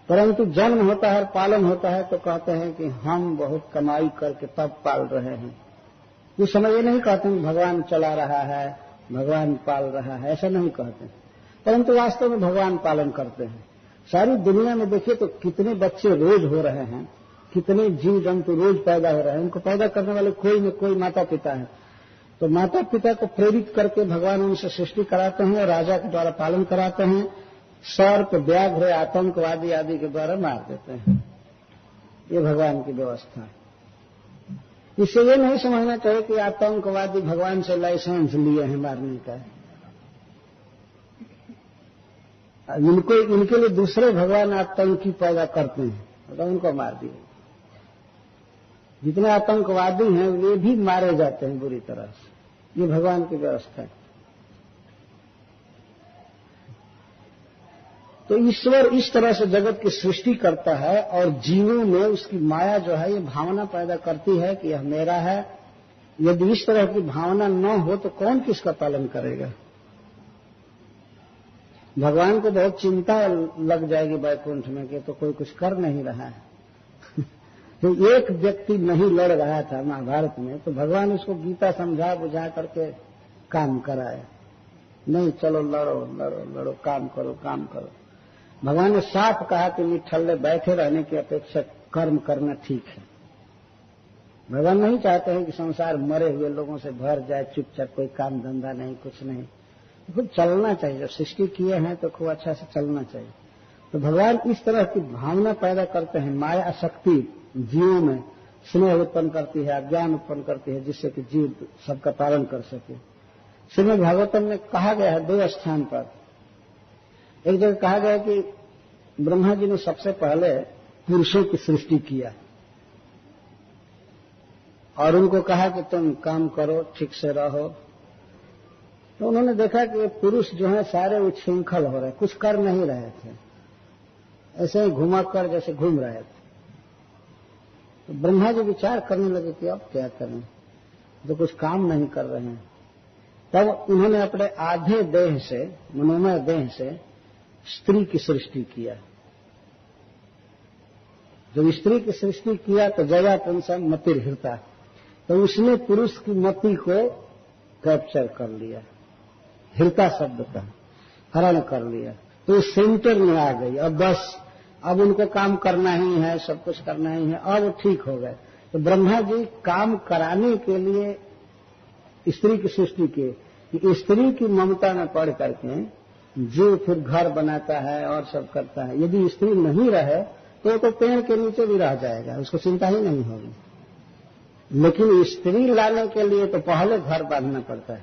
परंतु जन्म होता है, पालन होता है, तो कहते हैं कि हम बहुत कमाई करके तब पाल रहे हैं। उस समय ये नहीं कहते हैं भगवान चला रहा है, भगवान पाल रहा है, ऐसा नहीं कहते हैं। परंतु वास्तव में भगवान पालन करते हैं। सारी दुनिया में देखिए तो कितने बच्चे रोज हो रहे हैं, कितने जीव जंतु रोज पैदा हो रहे हैं। उनको पैदा करने वाले कोई न कोई माता पिता है, तो माता पिता को प्रेरित करके भगवान उनसे सृष्टि कराते हैं, राजा के द्वारा पालन कराते हैं, सर्प व्याघ्र आतंकवादी आदि के द्वारा मार देते हैं। ये भगवान की व्यवस्था है। इससे ये नहीं समझना चाहिए कि आतंकवादी भगवान से लाइसेंस लिए हैं मारने का। इनके लिए दूसरे भगवान आतंकी पैदा करते हैं, तो उनको मार दिए। जितने आतंकवादी हैं वे भी मारे जाते हैं बुरी तरह से। ये भगवान की व्यवस्था है। तो ईश्वर इस तरह से जगत की सृष्टि करता है और जीवों में उसकी माया जो है ये भावना पैदा करती है कि यह मेरा है। यदि इस तरह की भावना न हो तो कौन किसका पालन करेगा? भगवान को बहुत चिंता लग जाएगी वैकुंठ में कि तो कोई कुछ कर नहीं रहा है। तो एक व्यक्ति नहीं लड़ रहा था महाभारत में, तो भगवान उसको गीता समझा बुझा करके काम कराए। नहीं, चलो लड़ो लड़ो लड़ो, काम करो काम करो। भगवान ने साफ कहा कि निठल्ले बैठे रहने की अपेक्षा कर्म करना ठीक है। भगवान नहीं चाहते हैं कि संसार मरे हुए लोगों से भर जाए, चुपचाप कोई काम धंधा नहीं, कुछ नहीं। खूब चलना चाहिए। जब सृष्टि किए हैं तो खूब अच्छा से चलना चाहिए। तो भगवान इस तरह की भावना पैदा करते हैं। माया शक्ति जीवों में स्नेह उत्पन्न करती है, अज्ञान उत्पन्न करती है, जिससे कि जीव सबका पालन कर सके। श्रीमद् भागवतम में कहा गया है 2 स्थान पर। एक जगह कहा गया कि ब्रह्मा जी ने सबसे पहले पुरुषों की सृष्टि किया और उनको कहा कि तुम काम करो, ठीक से रहो। तो उन्होंने देखा कि पुरुष जो है सारे उच्छृंखल हो रहे, कुछ कर नहीं रहे थे, ऐसे ही घुमाकर जैसे घूम रहे थे। तो ब्रह्मा जी विचार करने लगे कि अब क्या करें, तो कुछ काम नहीं कर रहे हैं। तब उन्होंने अपने आधे देह से, मनोमय देह से स्त्री की सृष्टि किया। जब स्त्री की सृष्टि किया तो जया पुंसम मतिर्हृता, तो उसने पुरुष की मति को कैप्चर कर लिया। हृता शब्द का हरण कर लिया, तो उस सेंटर में आ गई। अब बस अब उनको काम करना ही है, सब कुछ करना ही है। अब ठीक हो गए। तो ब्रह्मा जी काम कराने के लिए स्त्री की सृष्टि की, कि स्त्री की ममता में पड़ करके जीव फिर घर बनाता है और सब करता है। यदि स्त्री नहीं रहे तो पेड़ के नीचे भी रह जाएगा, उसको चिंता ही नहीं होगी। लेकिन स्त्री लाने के लिए तो पहले घर बांधना पड़ता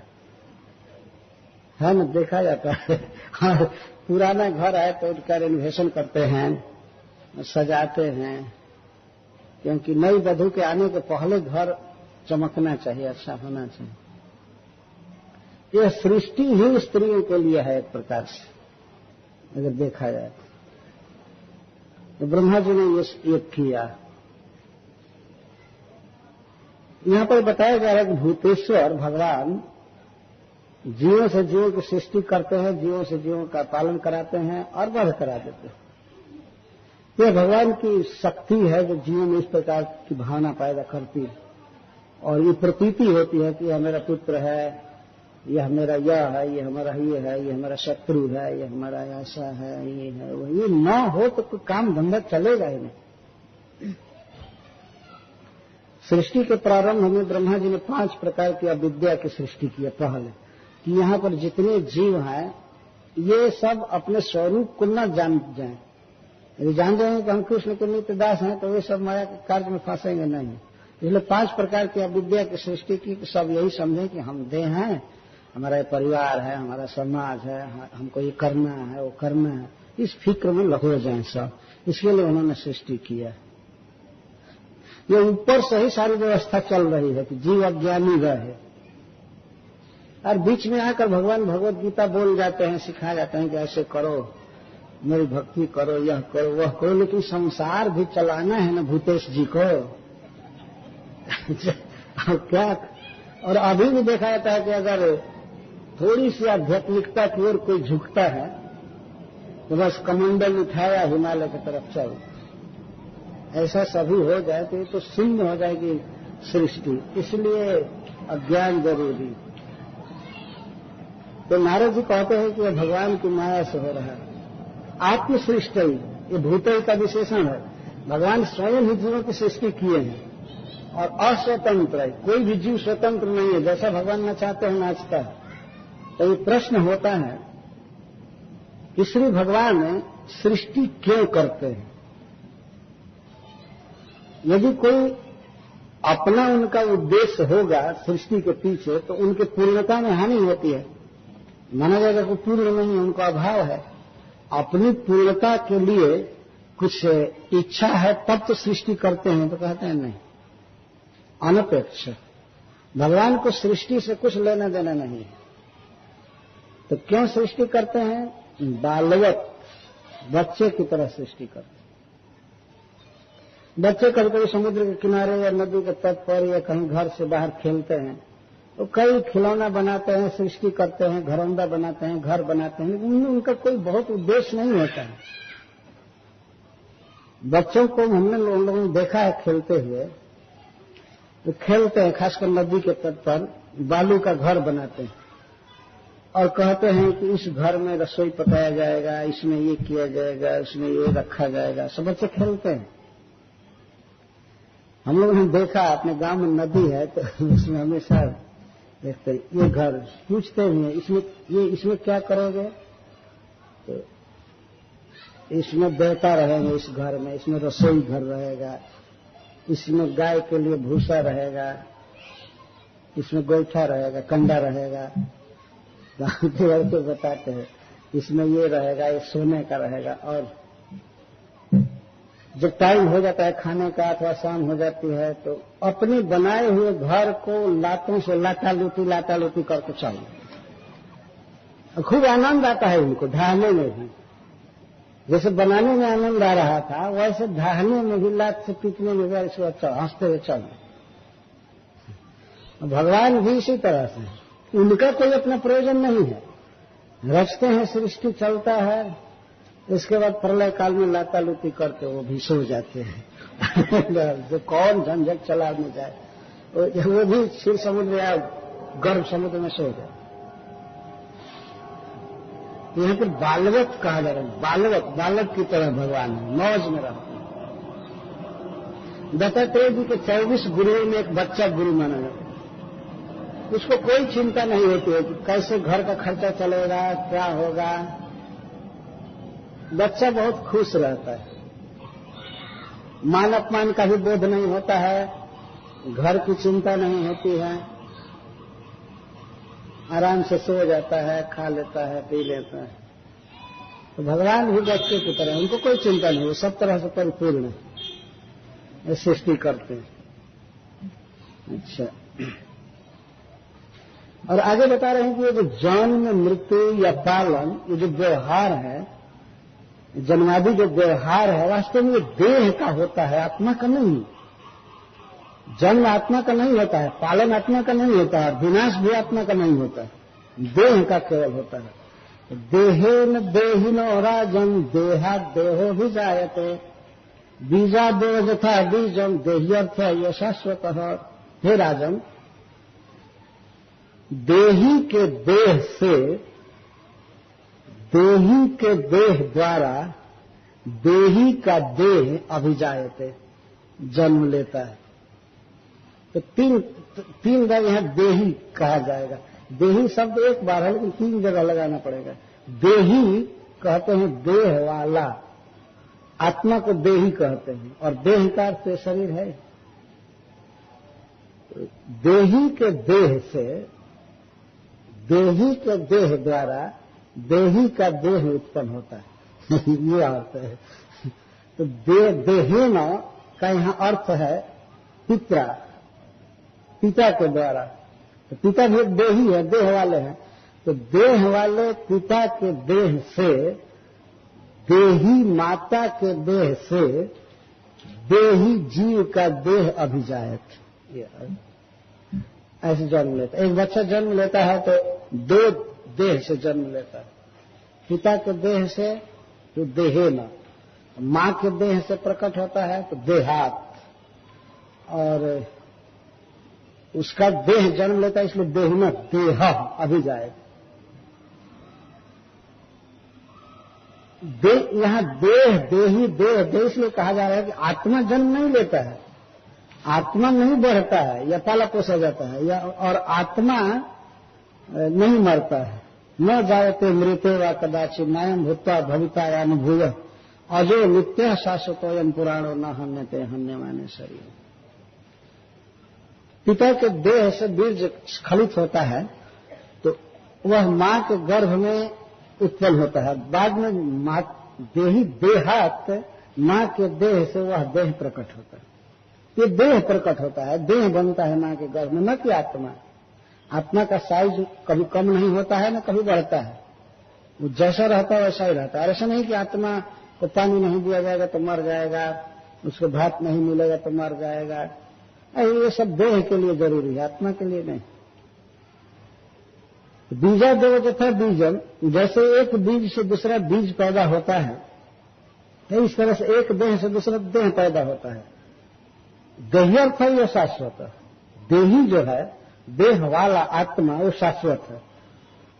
है ना, देखा जाता है। हाँ, पुराना घर है तो उसका रेनोवेशन करते हैं, सजाते हैं, क्योंकि नई वधू के आने के पहले घर चमकना चाहिए, अच्छा होना चाहिए। यह सृष्टि ही स्त्रियों के लिए है एक प्रकार से, अगर देखा जाए तो ब्रह्मा जी ने ये किया। यहां पर बताया जा रहा है कि भूतेश्वर भगवान जीवों से जीवों की सृष्टि करते हैं, जीवों से जीवों का पालन कराते हैं और वध करा देते हैं। यह भगवान की शक्ति है जो जीवों में इस प्रकार की भावना पैदा करती है। और ये प्रतीति होती है कि यह मेरा पुत्र है, यह मेरा यह है, ये हमारा ये है, ये हमारा शत्रु है, ये हमारा ऐसा है, ये है वो। ये न हो तो कोई काम धंधा चलेगा ही नहीं। सृष्टि के प्रारंभ में ब्रह्मा जी ने 5 प्रकार की अविद्या की सृष्टि की है। पहले कि यहाँ पर जितने जीव हैं ये सब अपने स्वरूप को न जान जाएं। यदि जान जाएंगे कि हम कृष्ण के नित्य दास हैं तो वे सब माया के कार्य में फंसेंगे नहीं। इसलिए 5 प्रकार की अविद्या की सृष्टि की, सब यही समझें कि हम देह हैं, हमारा परिवार है, हमारा समाज है, हमको ये करना है वो करना है, इस फिक्र में हो जाए सब। इसके लिए उन्होंने सृष्टि किया। ये ऊपर से ही सारी व्यवस्था चल रही है कि जीव अज्ञानी रहे, और बीच में आकर भगवान भगवत गीता बोल जाते हैं, सिखा जाते हैं कि ऐसे करो, मेरी भक्ति करो, यह करो वह करो। लेकिन संसार भी चलाना है ना भूतेश जी को। क्या, और अभी भी देखा जाता है कि अगर थोड़ी सी आध्यात्मिकता की ओर कोई झुकता है तो बस कमंडल उठाया हिमालय की तरफ चल। ऐसा सभी हो जाए तो ये तो शून्य हो जाएगी सृष्टि। इसलिए अज्ञान जरूरी। तो नारद जी कहते हैं कि यह भगवान की माया से हो रहा है। आत्म सृष्टि, ये भूतल का विशेषण है। भगवान स्वयं ही जीवों की सृष्टि किए हैं और अस्वतंत्र है। कोई भी जीव स्वतंत्र नहीं है, जैसा भगवान न चाहते हैं नाचता है। तो ये प्रश्न होता है कि श्री भगवान सृष्टि क्यों करते हैं? यदि कोई अपना उनका उद्देश्य होगा सृष्टि के पीछे तो उनकी पूर्णता में हानि होती है। माना जाएगा कि पूर्ण नहीं है, उनका अभाव है। अपनी पूर्णता के लिए कुछ इच्छा है तब तो सृष्टि करते हैं, तो कहते हैं नहीं, अनपेक्ष। भगवान को सृष्टि से कुछ लेना देना नहीं है। तो क्यों सृष्टि करते हैं? बालवत बच्चे की तरह सृष्टि करते हैं। बच्चे कभी कभी समुद्र के किनारे या नदी के तट पर या कहीं घर से बाहर खेलते हैं तो कई खिलौना बनाते हैं, सृष्टि करते हैं, घरौंदा बनाते हैं, घर बनाते हैं, लेकिन उनका कोई बहुत उद्देश्य नहीं होता है। बच्चों को हमने लोगों ने देखा है खेलते हुए, तो खेलते हैं खासकर नदी के तट पर बालू का घर बनाते हैं और कहते हैं कि इस घर में रसोई पकाया जाएगा, इसमें ये किया जाएगा, इसमें ये रखा जाएगा। सब बच्चे खेलते हैं। हम लोगों ने देखा अपने गांव में नदी है तो उसमें हमेशा देखते हैं ये घर, पूछते भी हैं इसमें क्या करोगे, तो इसमें देवता रहेंगे, इस घर में इसमें रसोई घर रहेगा, इसमें गाय के लिए भूसा रहेगा, इसमें गोईठा रहेगा, कंडा रहेगा। गांव के लड़के बताते हैं इसमें ये रहेगा, ये सोने का रहेगा। और जब टाइम हो जाता है खाने का अथवा शाम हो जाती है तो अपने बनाए हुए घर को लातों से लाटा लूटी करके चाहिए। खूब आनंद आता है उनको ढाहने में भी, जैसे बनाने में आनंद आ रहा था वैसे ढाहने में भी लात से पीटने में भी इसको अच्छा हंसते हुए चल। भगवान भी इसी तरह से, उनका कोई अपना प्रयोजन नहीं है, रचते हैं, सृष्टि चलता है, इसके बाद प्रलय काल में लाता लूटी करके वो भी सो जाते हैं। जो कौन झंझट चला में जाए वो भी क्षीर समुद्र या गर्भ समुद्र में सो जाए। यहाँ पर बालवत कहा जा रहा है, बालक की तरह भगवान मौज में रहते हैं। दत्तात्रेय जी के 24 गुरुओं में एक बच्चा गुरु माना जाता है। उसको कोई चिंता नहीं होती है कि कैसे घर का खर्चा चलेगा, क्या होगा। बच्चा बहुत खुश रहता है, मान अपमान का भी बोध नहीं होता है, घर की चिंता नहीं होती है, आराम से सो जाता है, खा लेता है, पी लेता है। तो भगवान भी बच्चे की तरह, उनको कोई चिंता नहीं, वो सब तरह से परिपूर्ण है, सृष्टि करते हैं। अच्छा, और आगे बता रहे हैं कि ये जो जन्म, मृत्यु या पालन, ये जो व्यवहार है, जन्मादि जो व्यवहार है, वास्तव में देह का होता है, आत्मा का नहीं। जन्म आत्मा का नहीं होता है, पालन आत्मा का नहीं होता है, विनाश भी आत्मा का नहीं होता है, देह का केवल होता है। देहेन देहिनो राजन देहा देहो भी जायते बीजा देव यथा बीजम देह्यर्थ ये शाश्वत। हे राजन, देही के देह से, देही के देह द्वारा देही का देह अभिजायते जन्म लेता है। तो तीन बार यहां देही कहा जाएगा। देही शब्द एक बार है लेकिन 3 जगह लगाना पड़ेगा। देही कहते हैं देह वाला, आत्मा को देही कहते हैं, और देह का अर्थ शरीर है। देही के देह से, देही के देह द्वारा देही का देह उत्पन्न होता है। ये अर्थ है। तो देहेन का यहाँ अर्थ है पिता, पिता के द्वारा। तो पिता भी एक देही है, देह वाले हैं। तो देह वाले पिता के देह से, देही माता के देह से देही जीव का देह अभिजायत, ऐसे जन्म लेता है। एक बच्चा जन्म लेता है तो 2 देह से जन्म लेता है, पिता के देह से तो देहेन, मां के देह से प्रकट होता है तो देहात, और उसका देह जन्म लेता है इसलिए देहिन देह अभिजायत। यहां देह, देही, देह इसलिए कहा जा रहा है कि आत्मा जन्म नहीं लेता है, आत्मा नहीं बढ़ता है या पाला पोसा जाता है, या और आत्मा नहीं मरता है। न जायते मृते व कदाचित नायम भूत्वा भविता या न भूय अजो नित्य शाश्वतोयम पुराणो न हन्यते हन्यमाने शरीर। पिता के देह से बीज स्खलित होता है तो वह मां के गर्भ में उत्पन्न होता है। बाद में देही देहात, मां के देह से वह देह प्रकट होता है। ये देह प्रकट होता है, देह बनता है मां के गर्भ में, न कि आत्मा। आत्मा का साइज कभी कम नहीं होता है न कभी बढ़ता है। वो जैसा रहता है वैसा ही रहता है। ऐसा नहीं कि आत्मा को पानी नहीं दिया जाएगा तो मर जाएगा, उसको भात नहीं मिलेगा तो मर जाएगा। ये सब देह के लिए जरूरी है, आत्मा के लिए नहीं। बीजा देव तथा बीजम, जैसे एक बीज से दूसरा बीज पैदा होता है, तो इस तरह से एक देह से दूसरा देह पैदा होता है। देही अर्थ है यह शाश्वत है। देही जो है, देह वाला आत्मा, वो शाश्वत है,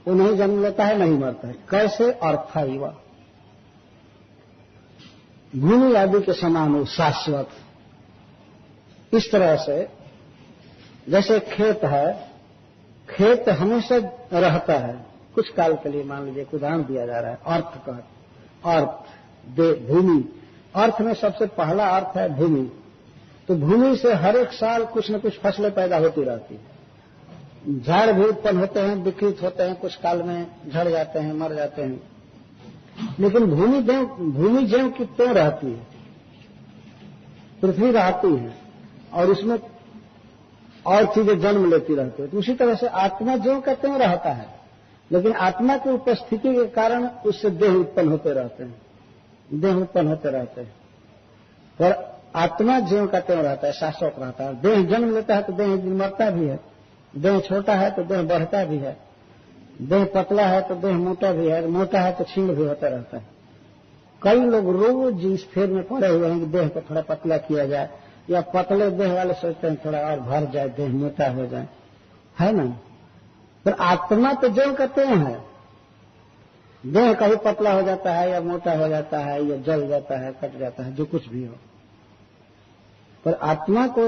वो नहीं जन्म लेता है, नहीं मरता है। कैसे? अर्थ युवा भूमि आदि के समान हो, शाश्वत। इस तरह से जैसे खेत है, खेत हमेशा रहता है, कुछ काल के लिए मान लीजिए, उदाहरण दिया जा रहा है अर्थ का। अर्थ भूमि, अर्थ में सबसे पहला अर्थ है भूमि। तो भूमि से हर एक साल कुछ न कुछ फसलें पैदा होती रहती है। झाड़ भी उत्पन्न होते हैं, विकृत होते हैं, कुछ काल में झड़ जाते हैं, मर जाते हैं। लेकिन भूमि ज्यों की त्यों रहती है, पृथ्वी रहती है और उसमें और चीजें जन्म लेती रहती है। तो उसी तरह से आत्मा ज्यों का त्यों रहता है, लेकिन आत्मा की उपस्थिति के कारण उससे देह उत्पन्न होते रहते हैं, देह उत्पन्न होते रहते हैं। पर आत्मा ज्यों का त्यों रहता है, शाश्वत रहता है। देह जन्म लेता है तो देह मरता भी है, देह छोटा है तो देह बढ़ता भी है, देह पतला है तो देह मोटा भी है, मोटा है तो छीण भी होता रहता है। कई लोग रोज इस फेर में पड़े हुए हैं कि देह को थोड़ा पतला किया जाए, या पतले देह वाले सोचते हैं थोड़ा और भर जाए, देह मोटा हो जाए, है ना। पर आत्मा तो ज्यों का त्यों है, देह कभी पतला हो जाता है या मोटा हो जाता है या जल जाता है, कट जाता है, जो कुछ भी हो। पर आत्मा को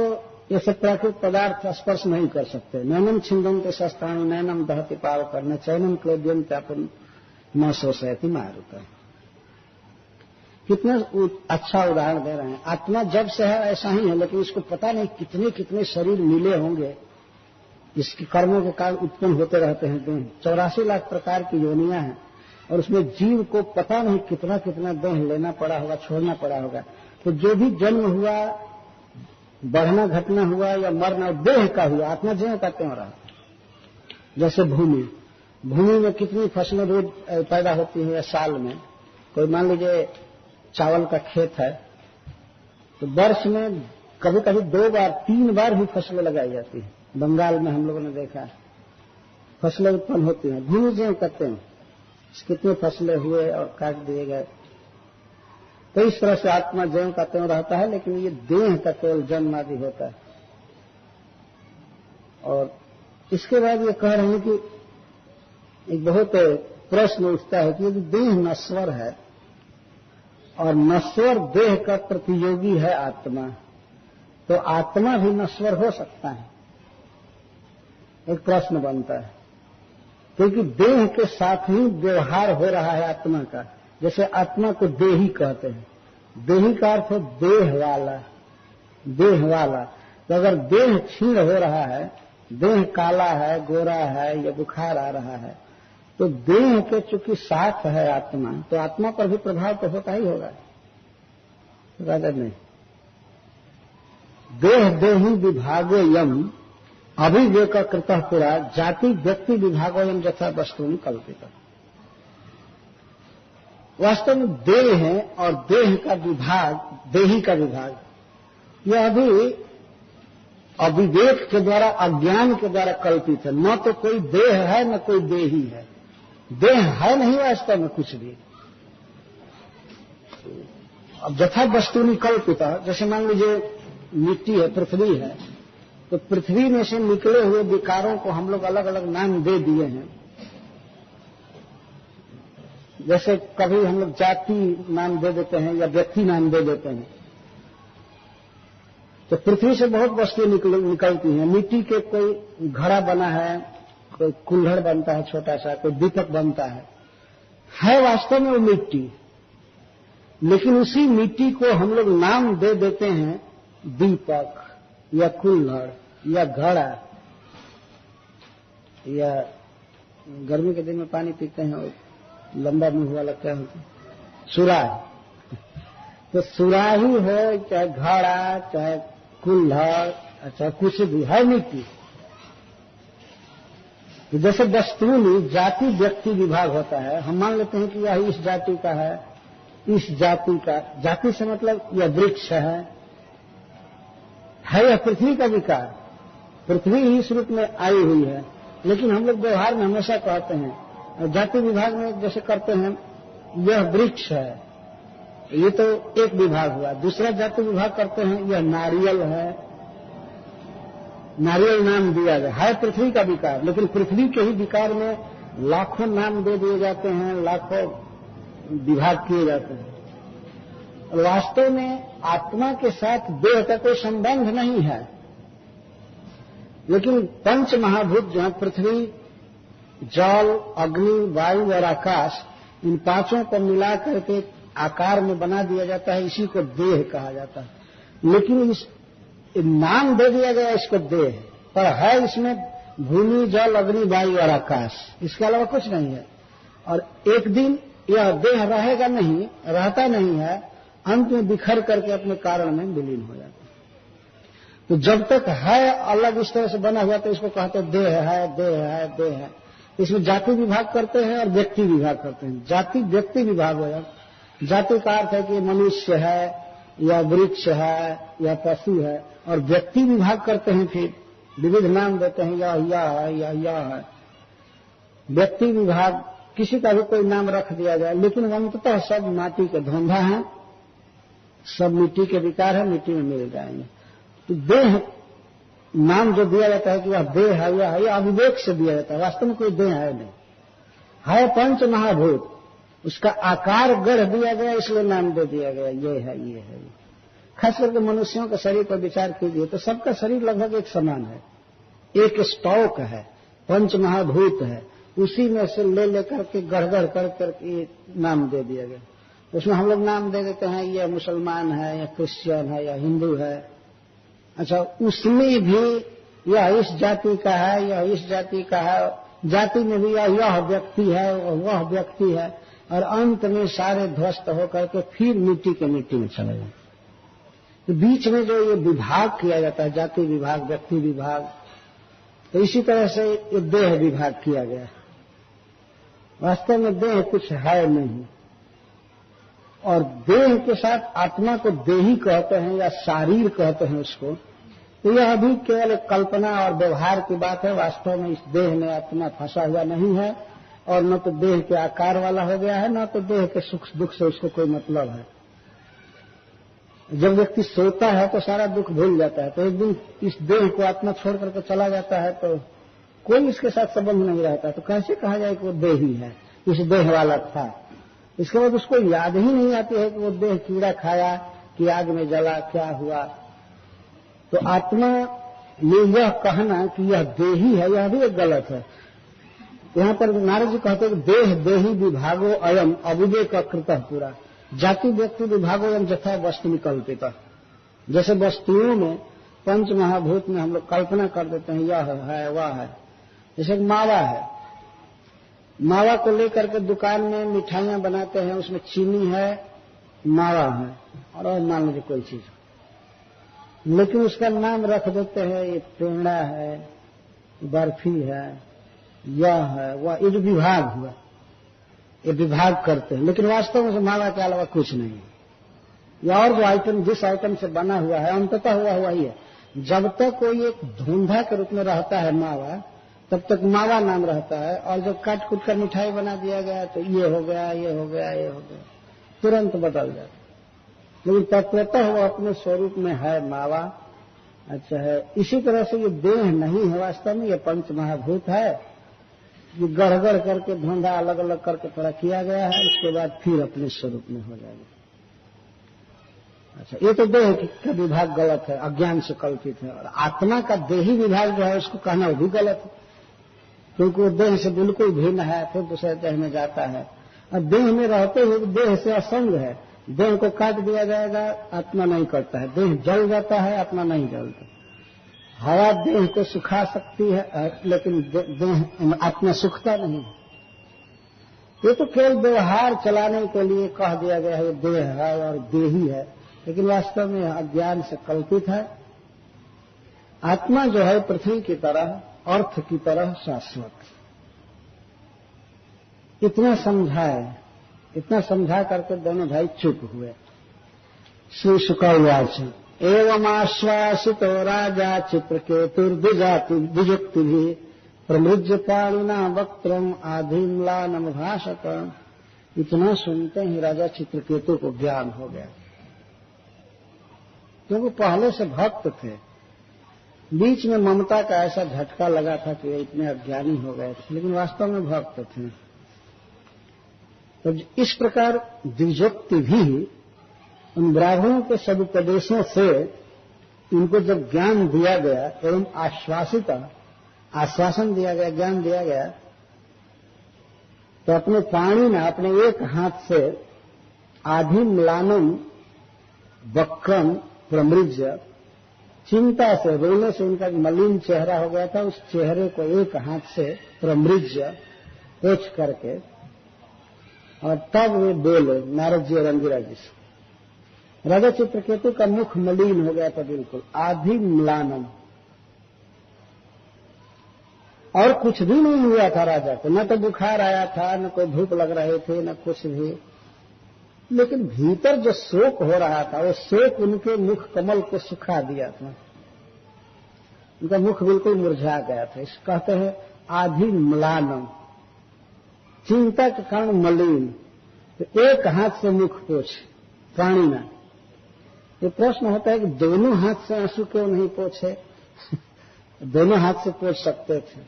ये सब प्राकृतिक पदार्थ स्पर्श नहीं कर सकते। नैनम छिंदम के शस्त्राणी नैनम दहति पाव करने चैनम क्लोद्यम त्यापन न शोषयति मारुता। कितना अच्छा उदाहरण दे रहे हैं। आत्मा जब से है ऐसा ही है, लेकिन इसको पता नहीं कितने कितने शरीर मिले होंगे, इसके कर्मों के कारण उत्पन्न होते रहते हैं देह। 84 लाख प्रकार की योनियां हैं, और उसमें जीव को पता नहीं कितना कितना देह लेना पड़ा होगा, छोड़ना पड़ा होगा। तो जो भी जन्म हुआ, बढ़ना घटना हुआ या मरना, देह का हुआ। आत्मा ज्यों का त्यों रहा। जैसे भूमि में कितनी फसलें रोज पैदा होती है साल में। कोई मान लीजिए चावल का खेत है, तो वर्ष में कभी कभी 2 बार 3 बार भी फसलें लगाई जाती है। बंगाल में हम लोगों ने देखा है, फसलें उत्पन्न होती हैं। भूमि ज्यों कहते हैं, कितने फसलें हुए और काट दिए गए। तो इस तरह से आत्मा ज्यों का त्यों रहता है, लेकिन ये देह का केवल जन्म आदि होता है। और इसके बाद ये कह रहे हैं कि एक बहुत प्रश्न उठता है कि यदि देह नश्वर है और नश्वर देह का प्रतियोगी है आत्मा, तो आत्मा भी नश्वर हो सकता है? एक प्रश्न बनता है, क्योंकि देह के साथ ही व्यवहार हो रहा है आत्मा का। जैसे आत्मा को देही कहते हैं, देही का अर्थ है देह वाला, देह वाला। तो अगर देह क्षीण हो रहा है, देह काला है, गोरा है या बुखार आ रहा है, तो देह के चूंकि साथ है आत्मा, तो आत्मा पर भी प्रभाव तो होता ही होगा, राजा नहीं। देह देही विभागो यम अभिवेक कृत पुरा जाति व्यक्ति विभागो यम यथा वस्तु कल्पित। वास्तव में देह है और देह का विभाग, देही का विभाग, यह अभी अविवेक के द्वारा, अज्ञान के द्वारा कल्पित है। न तो कोई देह है न कोई देही है। देह है नहीं वास्तव में कुछ भी। अब यथा वस्तु कल्पित, जैसे मान लीजिए मिट्टी है, पृथ्वी है, तो पृथ्वी में से निकले हुए विकारों को हम लोग अलग अलग नाम दे दिए हैं। जैसे कभी हम लोग जाति नाम दे देते हैं या व्यक्ति नाम दे देते हैं। तो पृथ्वी से बहुत वस्तुएं निकलती हैं। मिट्टी के कोई घड़ा बना है, कोई कुल्हड़ बनता है छोटा सा, कोई दीपक बनता है वास्तव में वो मिट्टी। लेकिन उसी मिट्टी को हम लोग नाम दे देते हैं दीपक या कुल्हड़ या घड़ा, या गर्मी के दिन में पानी पीते हैं लंबा मुंह वाला क्या होता है, सुराही। तो सुराही हो चाहे घड़ा चाहे कुल्हड़, चाहे कुछ भी है मिट्टी। तो जैसे वस्तुओं में जाति व्यक्ति विभाग होता है, हम मान लेते हैं कि यह इस जाति का है, इस जाति का, जाति से मतलब यह वृक्ष है यह पृथ्वी का विकार, पृथ्वी ही इस रूप में आई हुई है। लेकिन हम लोग व्यवहार में हमेशा कहते हैं, जाति विभाग में जैसे करते हैं, यह वृक्ष है, ये तो एक विभाग हुआ। दूसरा जाति विभाग करते हैं, यह नारियल है, नारियल नाम दिया गया है पृथ्वी का विकार, लेकिन पृथ्वी के ही विकार में लाखों नाम दे दिए जाते हैं, लाखों विभाग किए जाते हैं। वास्तव में आत्मा के साथ देह का कोई संबंध नहीं है, लेकिन पंच महाभूत जो है, पृथ्वी, जल, अग्नि, वायु और आकाश, इन पांचों को मिला करके आकार में बना दिया जाता है, इसी को देह कहा जाता है। लेकिन इस नाम दे दिया गया इसको देह, पर है इसमें भूमि, जल, अग्नि, वायु और आकाश, इसके अलावा कुछ नहीं है। और एक दिन यह देह रहेगा नहीं, रहता नहीं है, अंत में बिखर करके अपने कारण में विलीन हो जाता है। तो जब तक है अलग इस तरह से बना हुआ तो इसको कहते हैं देह है, देह है, देह है। इसमें जाति विभाग करते हैं और व्यक्ति विभाग करते हैं। जाति व्यक्ति विभाग हो जाता। जाति का अर्थ है कि मनुष्य है या वृक्ष है या पशु है, और व्यक्ति विभाग करते हैं, फिर विविध नाम देते हैं, यह है या यह है। व्यक्ति विभाग किसी का भी कोई नाम रख दिया जाए, लेकिन अंततः सब माटी के धोंधा है, सब मिट्टी के विकार है, मिट्टी में मिल जाएंगे। तो देह नाम जो दिया जाता है कि यह देह है, यह अविवेक से दिया जाता है, वास्तव में कोई देह है नहीं, है पंच महाभूत, उसका आकार गढ़ दिया गया, इसलिए नाम दे दिया गया, ये है, ये है। खास करके मनुष्यों के शरीर पर विचार कीजिए तो सबका शरीर लगभग एक समान है, एक स्टॉक है, पंच महाभूत है, उसी में से ले लेकर के गढ़ करके नाम दे दिया गया। उसमें हम लोग नाम दे देते हैं, यह मुसलमान है या क्रिश्चियन है या हिंदू है। अच्छा, उसमें भी यह इस जाति का है, यह इस जाति का है, जाति में भी यह व्यक्ति है, वह व्यक्ति है, और अंत में सारे ध्वस्त होकर के फिर मिट्टी के मिट्टी में चले जाए। तो बीच में जो ये विभाग किया जाता है, जाति विभाग, व्यक्ति विभाग, तो इसी तरह से ये देह विभाग किया गया है। वास्तव में देह कुछ है नहीं, और देह के साथ आत्मा को देही कहते हैं या शारीर कहते हैं उसको, तो यह अभी केवल एक कल्पना और व्यवहार की बात है। वास्तव में इस देह में आत्मा फंसा हुआ नहीं है, और न तो देह के आकार वाला हो गया है, न तो देह के सुख दुख से उसको कोई मतलब है। जब व्यक्ति सोता है तो सारा दुख भूल जाता है, तो एक दिन इस देह को आत्मा छोड़ करके चला जाता है तो कोई इसके साथ संबंध नहीं रहता, तो कैसे कहा जाए कि वो देही है, इस देह वाला था। इसके बाद उसको याद ही नहीं आती है कि वो देह कीड़ा खाया कि आग में जला, क्या हुआ। तो आत्मा में यह कहना कि यह देही है, यह भी एक गलत है। यहाँ पर नारद जी कहते हैं देह देही विभागो अयम अविवेक कृतः पूरा, जाति व्यक्ति विभागो अयम यथा वस्तु निकल्पित। जैसे वस्तुओं में पंच महाभूत में हम लोग कल्पना कर देते हैं, यह है वह है। जैसे मावा है, मावा को लेकर के दुकान में मिठाइयां बनाते हैं, उसमें चीनी है, मावा है, और मान लीजिए कोई चीज, लेकिन उसका नाम रख देते हैं, ये पेड़ा है, बर्फी है, यह है वह, ये जो विभाग हुआ, ये विभाग करते हैं, लेकिन वास्तव में मावा के अलावा कुछ नहीं है। या और जो आइटम जिस आइटम से बना हुआ है अंततः हुआ ही है। जब तक कोई एक धुंधा के रूप में रहता है मावा, तब तक मावा नाम रहता है, और जब काट कूट कर मिठाई बना दिया गया तो ये हो गया, ये हो गया, ये हो गया, तुरंत बदल जाता। लेकिन तत्वतः वो अपने स्वरूप में है मावा। अच्छा है, इसी तरह से ये देह नहीं है वास्तव में, ये पंच महाभूत है, ये गड़गड़ करके धुंधा अलग अलग करके थोड़ा किया गया है, उसके बाद फिर अपने स्वरूप में हो जाएगा। अच्छा, ये तो देह का विभाग गलत है, अज्ञान से कल्पित है। और आत्मा का देही विभाग जो है उसको कहना वो भी गलत है, क्योंकि वो देह से बिल्कुल भिन्न है, फिर दूसरे देह में जाता है। और देह में रहते हुए देह से असंग है, देह को काट दिया जाएगा, आत्मा नहीं करता है, देह जल जाता है, आत्मा नहीं जलता। हवा देह को सुखा सकती है, लेकिन देह आत्मा सुखता नहीं। ये तो केवल व्यवहार चलाने के लिए कह दिया गया है, ये देह है और देही है, लेकिन वास्तव में अज्ञान से कल्पित है। आत्मा जो है पृथ्वी की तरह, अर्थ की तरह शाश्वत, इतना समझा करके दोनों भाई चुप हुए। श्री शुकवाच एवं आश्वासितो राजा चित्रकेतुर्द्विजुक्ति प्रमृज्य पाणिना वक्त्रम आधिम्लानम भाषत। इतना सुनते ही राजा चित्रकेतु को ज्ञान हो गया, क्योंकि पहले से भक्त थे। बीच में ममता का ऐसा झटका लगा था कि वे इतने अज्ञानी हो गए थे, लेकिन वास्तव में भक्त थे। तो इस प्रकार द्विजोक्ति भी उन ब्राह्मणों के सदुपदेशों से उनको जब ज्ञान दिया गया एवं आश्वासन दिया गया, ज्ञान दिया गया, तो अपने पाणी में अपने एक हाथ से आधिम्लानम वक्रम प्रमृज्य, चिंता से रोने से उनका मलिन चेहरा हो गया था, उस चेहरे को एक हाथ से प्रमृज्य पोंछ करके, और तब वे बोले नारद जी और अंगिरा जी से। राजा चित्रकेतु का मुख मलिन हो गया था बिल्कुल, आधिम्लानम, और कुछ भी नहीं हुआ था राजा को, न तो बुखार आया था, न कोई धूप लग रहे थे, न कुछ भी, लेकिन भीतर जो शोक हो रहा था वो शोक उनके मुख कमल को सुखा दिया था। उनका मुख बिल्कुल मुरझा गया था। इस कहते हैं आधिम्लानम, चिंता के कारण मलिन। तो एक हाथ से मुख पोछ प्राणिना। ये प्रश्न होता है कि दोनों हाथ से आंसू क्यों नहीं पोछे? दोनों हाथ से पोछ सकते थे।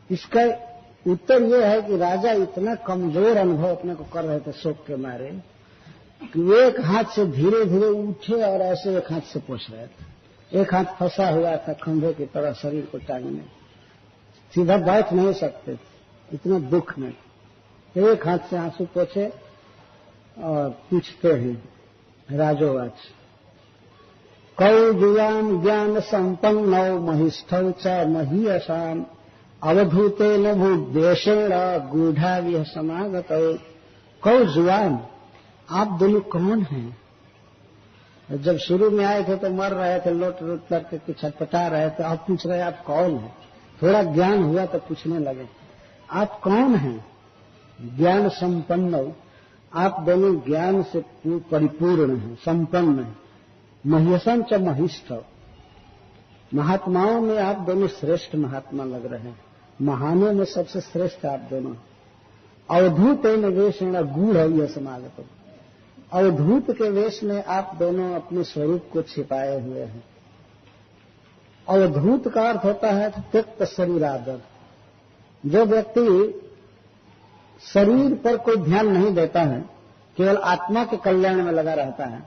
इसका उत्तर यह है कि राजा इतना कमजोर अनुभव अपने को कर रहे थे शोक के मारे कि एक हाथ से धीरे धीरे उठे और ऐसे एक हाथ से पोछ रहे थे। एक हाथ फंसा हुआ था खंभे की तरह शरीर को टांगने, सीधा बैठ नहीं सकते थे, इतना दुख में। एक हाथ से आंसू पोछे और पूछते हैं राजोवाच कौ जुयाम ज्ञान संपन्नौ महिष्ठौ च महीयसाम अवधूतेन भूदेशेण गूढ़ाविह समागतौ। कौ जुआन, आप दोनों कौन हैं? जब शुरू में आए थे तो मर रहे थे, लोट लोट करके छटपटा रहे थे, आप पूछ रहे आप कौन हैं? थोड़ा ज्ञान हुआ तो पूछने लगे आप कौन हैं? ज्ञान संपन्न, आप दोनों ज्ञान से परिपूर्ण हैं, संपन्न हैं। मह्यसम च महिष्ठ, महात्माओं में आप दोनों श्रेष्ठ महात्मा लग रहे हैं, महानों में सबसे श्रेष्ठ आप दोनों। अवधूत वेशेण गूढ़ यह समागत, अवधूत के वेश में आप दोनों अपने स्वरूप को छिपाए हुए हैं। अवधूत का अर्थ होता है त्यक्त शरीरादर। जो व्यक्ति शरीर पर कोई ध्यान नहीं देता है, केवल आत्मा के कल्याण में लगा रहता है,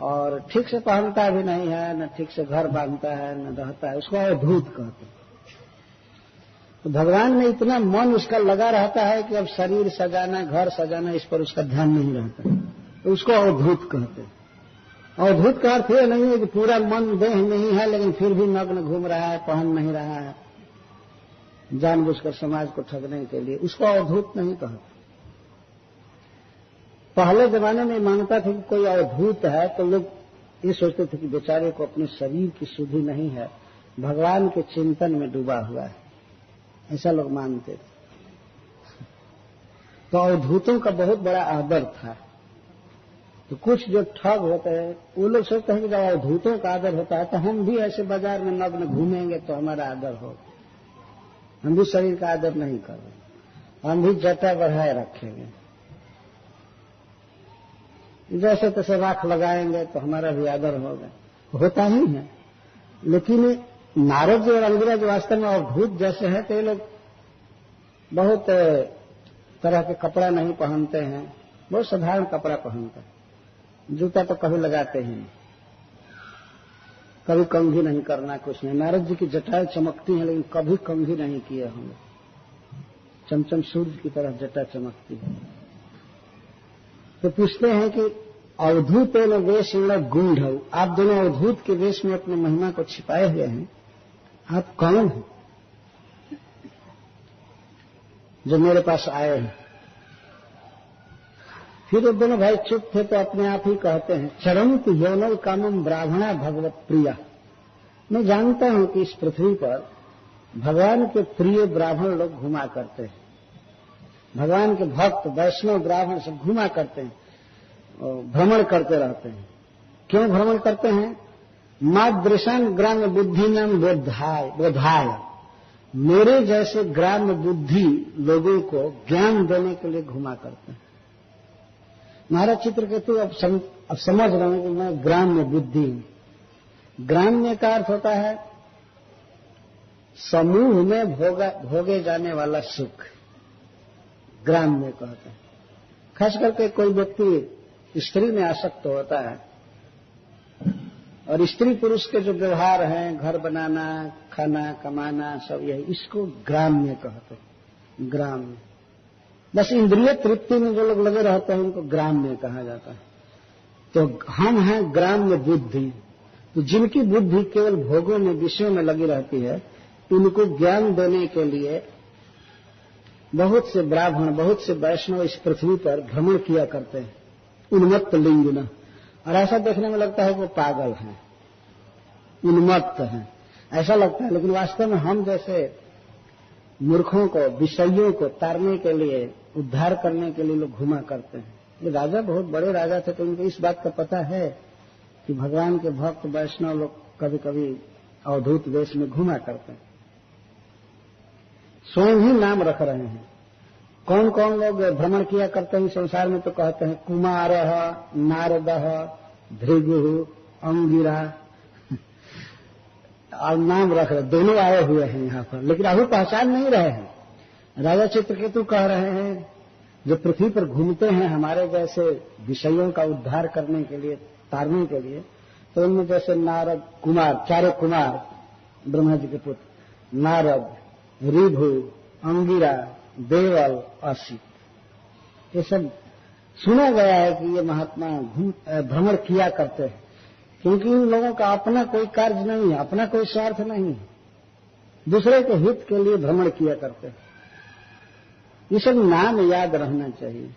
और ठीक से पहनता भी नहीं है, न ठीक से घर बांधता है, न रहता है, उसको अवधूत कहते हैं। तो भगवान में इतना मन उसका लगा रहता है कि अब शरीर सजाना, घर सजाना, इस पर उसका ध्यान नहीं रहता, तो उसको अवधूत कहते हैं। अवधूत का अर्थ यह नहीं है कि पूरा मन देह नहीं है लेकिन फिर भी नग्न घूम रहा है, पहन नहीं रहा है जानबूझकर समाज को ठगने के लिए, उसको अवधूत नहीं कहते। पहले जमाने में मान्यता थी कि कोई अवधूत है तो लोग ये सोचते थे कि बेचारे को अपने शरीर की शुद्धि नहीं है, भगवान के चिंतन में डूबा हुआ है, ऐसा लोग मानते थे। तो अवधूतों का बहुत बड़ा आदर था। तो कुछ जो ठग होते हैं वो लोग सोचते हैं कि जब अवधूतों का आदर होता है तो हम भी ऐसे बाजार में नग्न घूमेंगे तो हमारा आदर होगा, हम भी शरीर का आदर नहीं कर रहे, हम भी जटा बढ़ाए रखेंगे, जैसे तैसे राख लगाएंगे तो हमारा भी आदर होगा। होता ही है। लेकिन नारद जी और अंगिरा जो वास्तव में अवधूत जैसे हैं तो ये लोग बहुत तरह के कपड़ा नहीं पहनते हैं, बहुत साधारण कपड़ा पहनते हैं, जूता तो कभी लगाते ही नहीं, कभी कंघी नहीं करना, कुछ नहीं। नारद जी की जटाएं चमकती हैं लेकिन कभी कंघी नहीं किए होंगे, चमचम सूर्य की तरह जटा चमकती है। तो पूछते हैं कि अवधूत वेश गूढ़, आप दोनों अवधूत के वेश में अपने महिमा को छिपाए हुए हैं, आप कौन हैं जो मेरे पास आए हैं? फिर वो दोनों भाई चुप थे तो अपने आप ही कहते हैं चरंत यौनव कामम ब्राह्मणा भगवत प्रिया। मैं जानता हूं कि इस पृथ्वी पर भगवान के प्रिय ब्राह्मण लोग घुमा करते हैं, भगवान के भक्त वैष्णव ब्राह्मण सब घुमा करते हैं, भ्रमण करते रहते हैं। क्यों भ्रमण करते हैं? मादृशान ग्राम्य बुद्धि नाम बोधाय, मेरे जैसे ग्राम्य बुद्धि लोगों को ज्ञान देने के लिए घुमा करते हैं। महाराज चित्रकेतु अब समझ रहे हैं कि मैं ग्राम्य बुद्धि हूं। ग्राम्य का अर्थ होता है समूह में भोगे जाने वाला सुख, ग्राम्य कहते हैं। खास करके कोई व्यक्ति स्त्री में आसक्त होता है और स्त्री पुरुष के जो व्यवहार हैं, घर बनाना, खाना, कमाना, सब यही, इसको ग्राम्य कहते हैं। ग्राम्य, बस इंद्रिय तृप्ति में जो लोग लगे रहते हैं उनको ग्राम्य कहा जाता है। तो हम हैं ग्राम्य बुद्धि। तो जिनकी बुद्धि केवल भोगों में, विषयों में लगी रहती है, उनको ज्ञान देने के लिए बहुत से ब्राह्मण, बहुत से वैष्णव इस पृथ्वी पर भ्रमण किया करते हैं, उन्मत्त लिंगिन। और ऐसा देखने में लगता है कि वो पागल हैं, उन्मत्त हैं, ऐसा लगता है। लेकिन वास्तव में हम जैसे मूर्खों को, विषयों को तारने के लिए, उद्धार करने के लिए लोग घुमा करते हैं। ये राजा बहुत बड़े राजा थे, तो उनको इस बात का पता है कि भगवान के भक्त वैष्णव लोग कभी कभी अवधूत वेश में घुमा करते हैं, स्वयं ही नाम रख रहे हैं। कौन कौन लोग भ्रमण किया करते हैं संसार में? तो कहते हैं कुमारः, नारदः, भृगु, अंगिरा, और नाम रख रहे, दोनों आए हुए हैं यहाँ पर, लेकिन अभी पहचान नहीं रहे हैं। राजा चित्रकेतु कह रहे हैं जो पृथ्वी पर घूमते हैं हमारे जैसे विषयों का उद्धार करने के लिए, तारने के लिए, तो उनमें जैसे नारद कुमार, चारों कुमार ब्रह्मा जी के पुत्र, नारद, ऋभु, अंगिरा, देवल, असित, ये सब सुना गया है कि ये महात्मा भ्रमण किया करते हैं। क्योंकि इन लोगों का अपना कोई कार्य नहीं है, अपना कोई स्वार्थ नहीं है, दूसरे के हित के लिए भ्रमण किया करते हैं। ये सब नाम याद रहना चाहिए।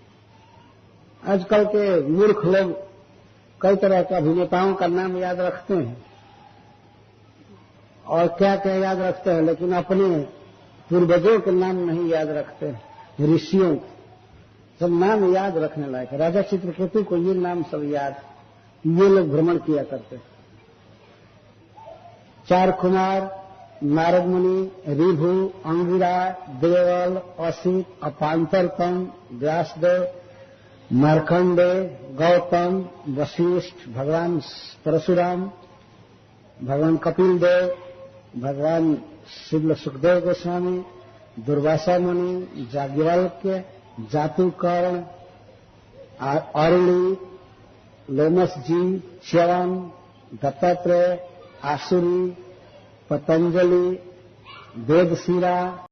आजकल के मूर्ख लोग कई तरह के अभिनेताओं का नाम याद रखते हैं और क्या क्या याद रखते हैं, लेकिन अपने पूर्वजों के नाम नहीं याद रखते हैं, ऋषियों के सब नाम याद रखने लायक है। राजा चित्रकेतु को ये नाम सब याद, ये लोग भ्रमण किया करते। चार कुमार, नारद मुनि, ऋभु, अंगिरा, देवल, असित, अपांतरतम, व्यासदेव, मार्कंडे, गौतम, वशिष्ठ, भगवान परशुराम, भगवान कपिल देव, भगवान शिव सुखदेव गोस्वामी, दुर्वासा मुनि, याज्ञवल्क्य, जातुकर्ण, अरुणी, लोमस जी, च्यवन, दत्तात्रेय, आसुरी, पतंजलि, वेदशिरा,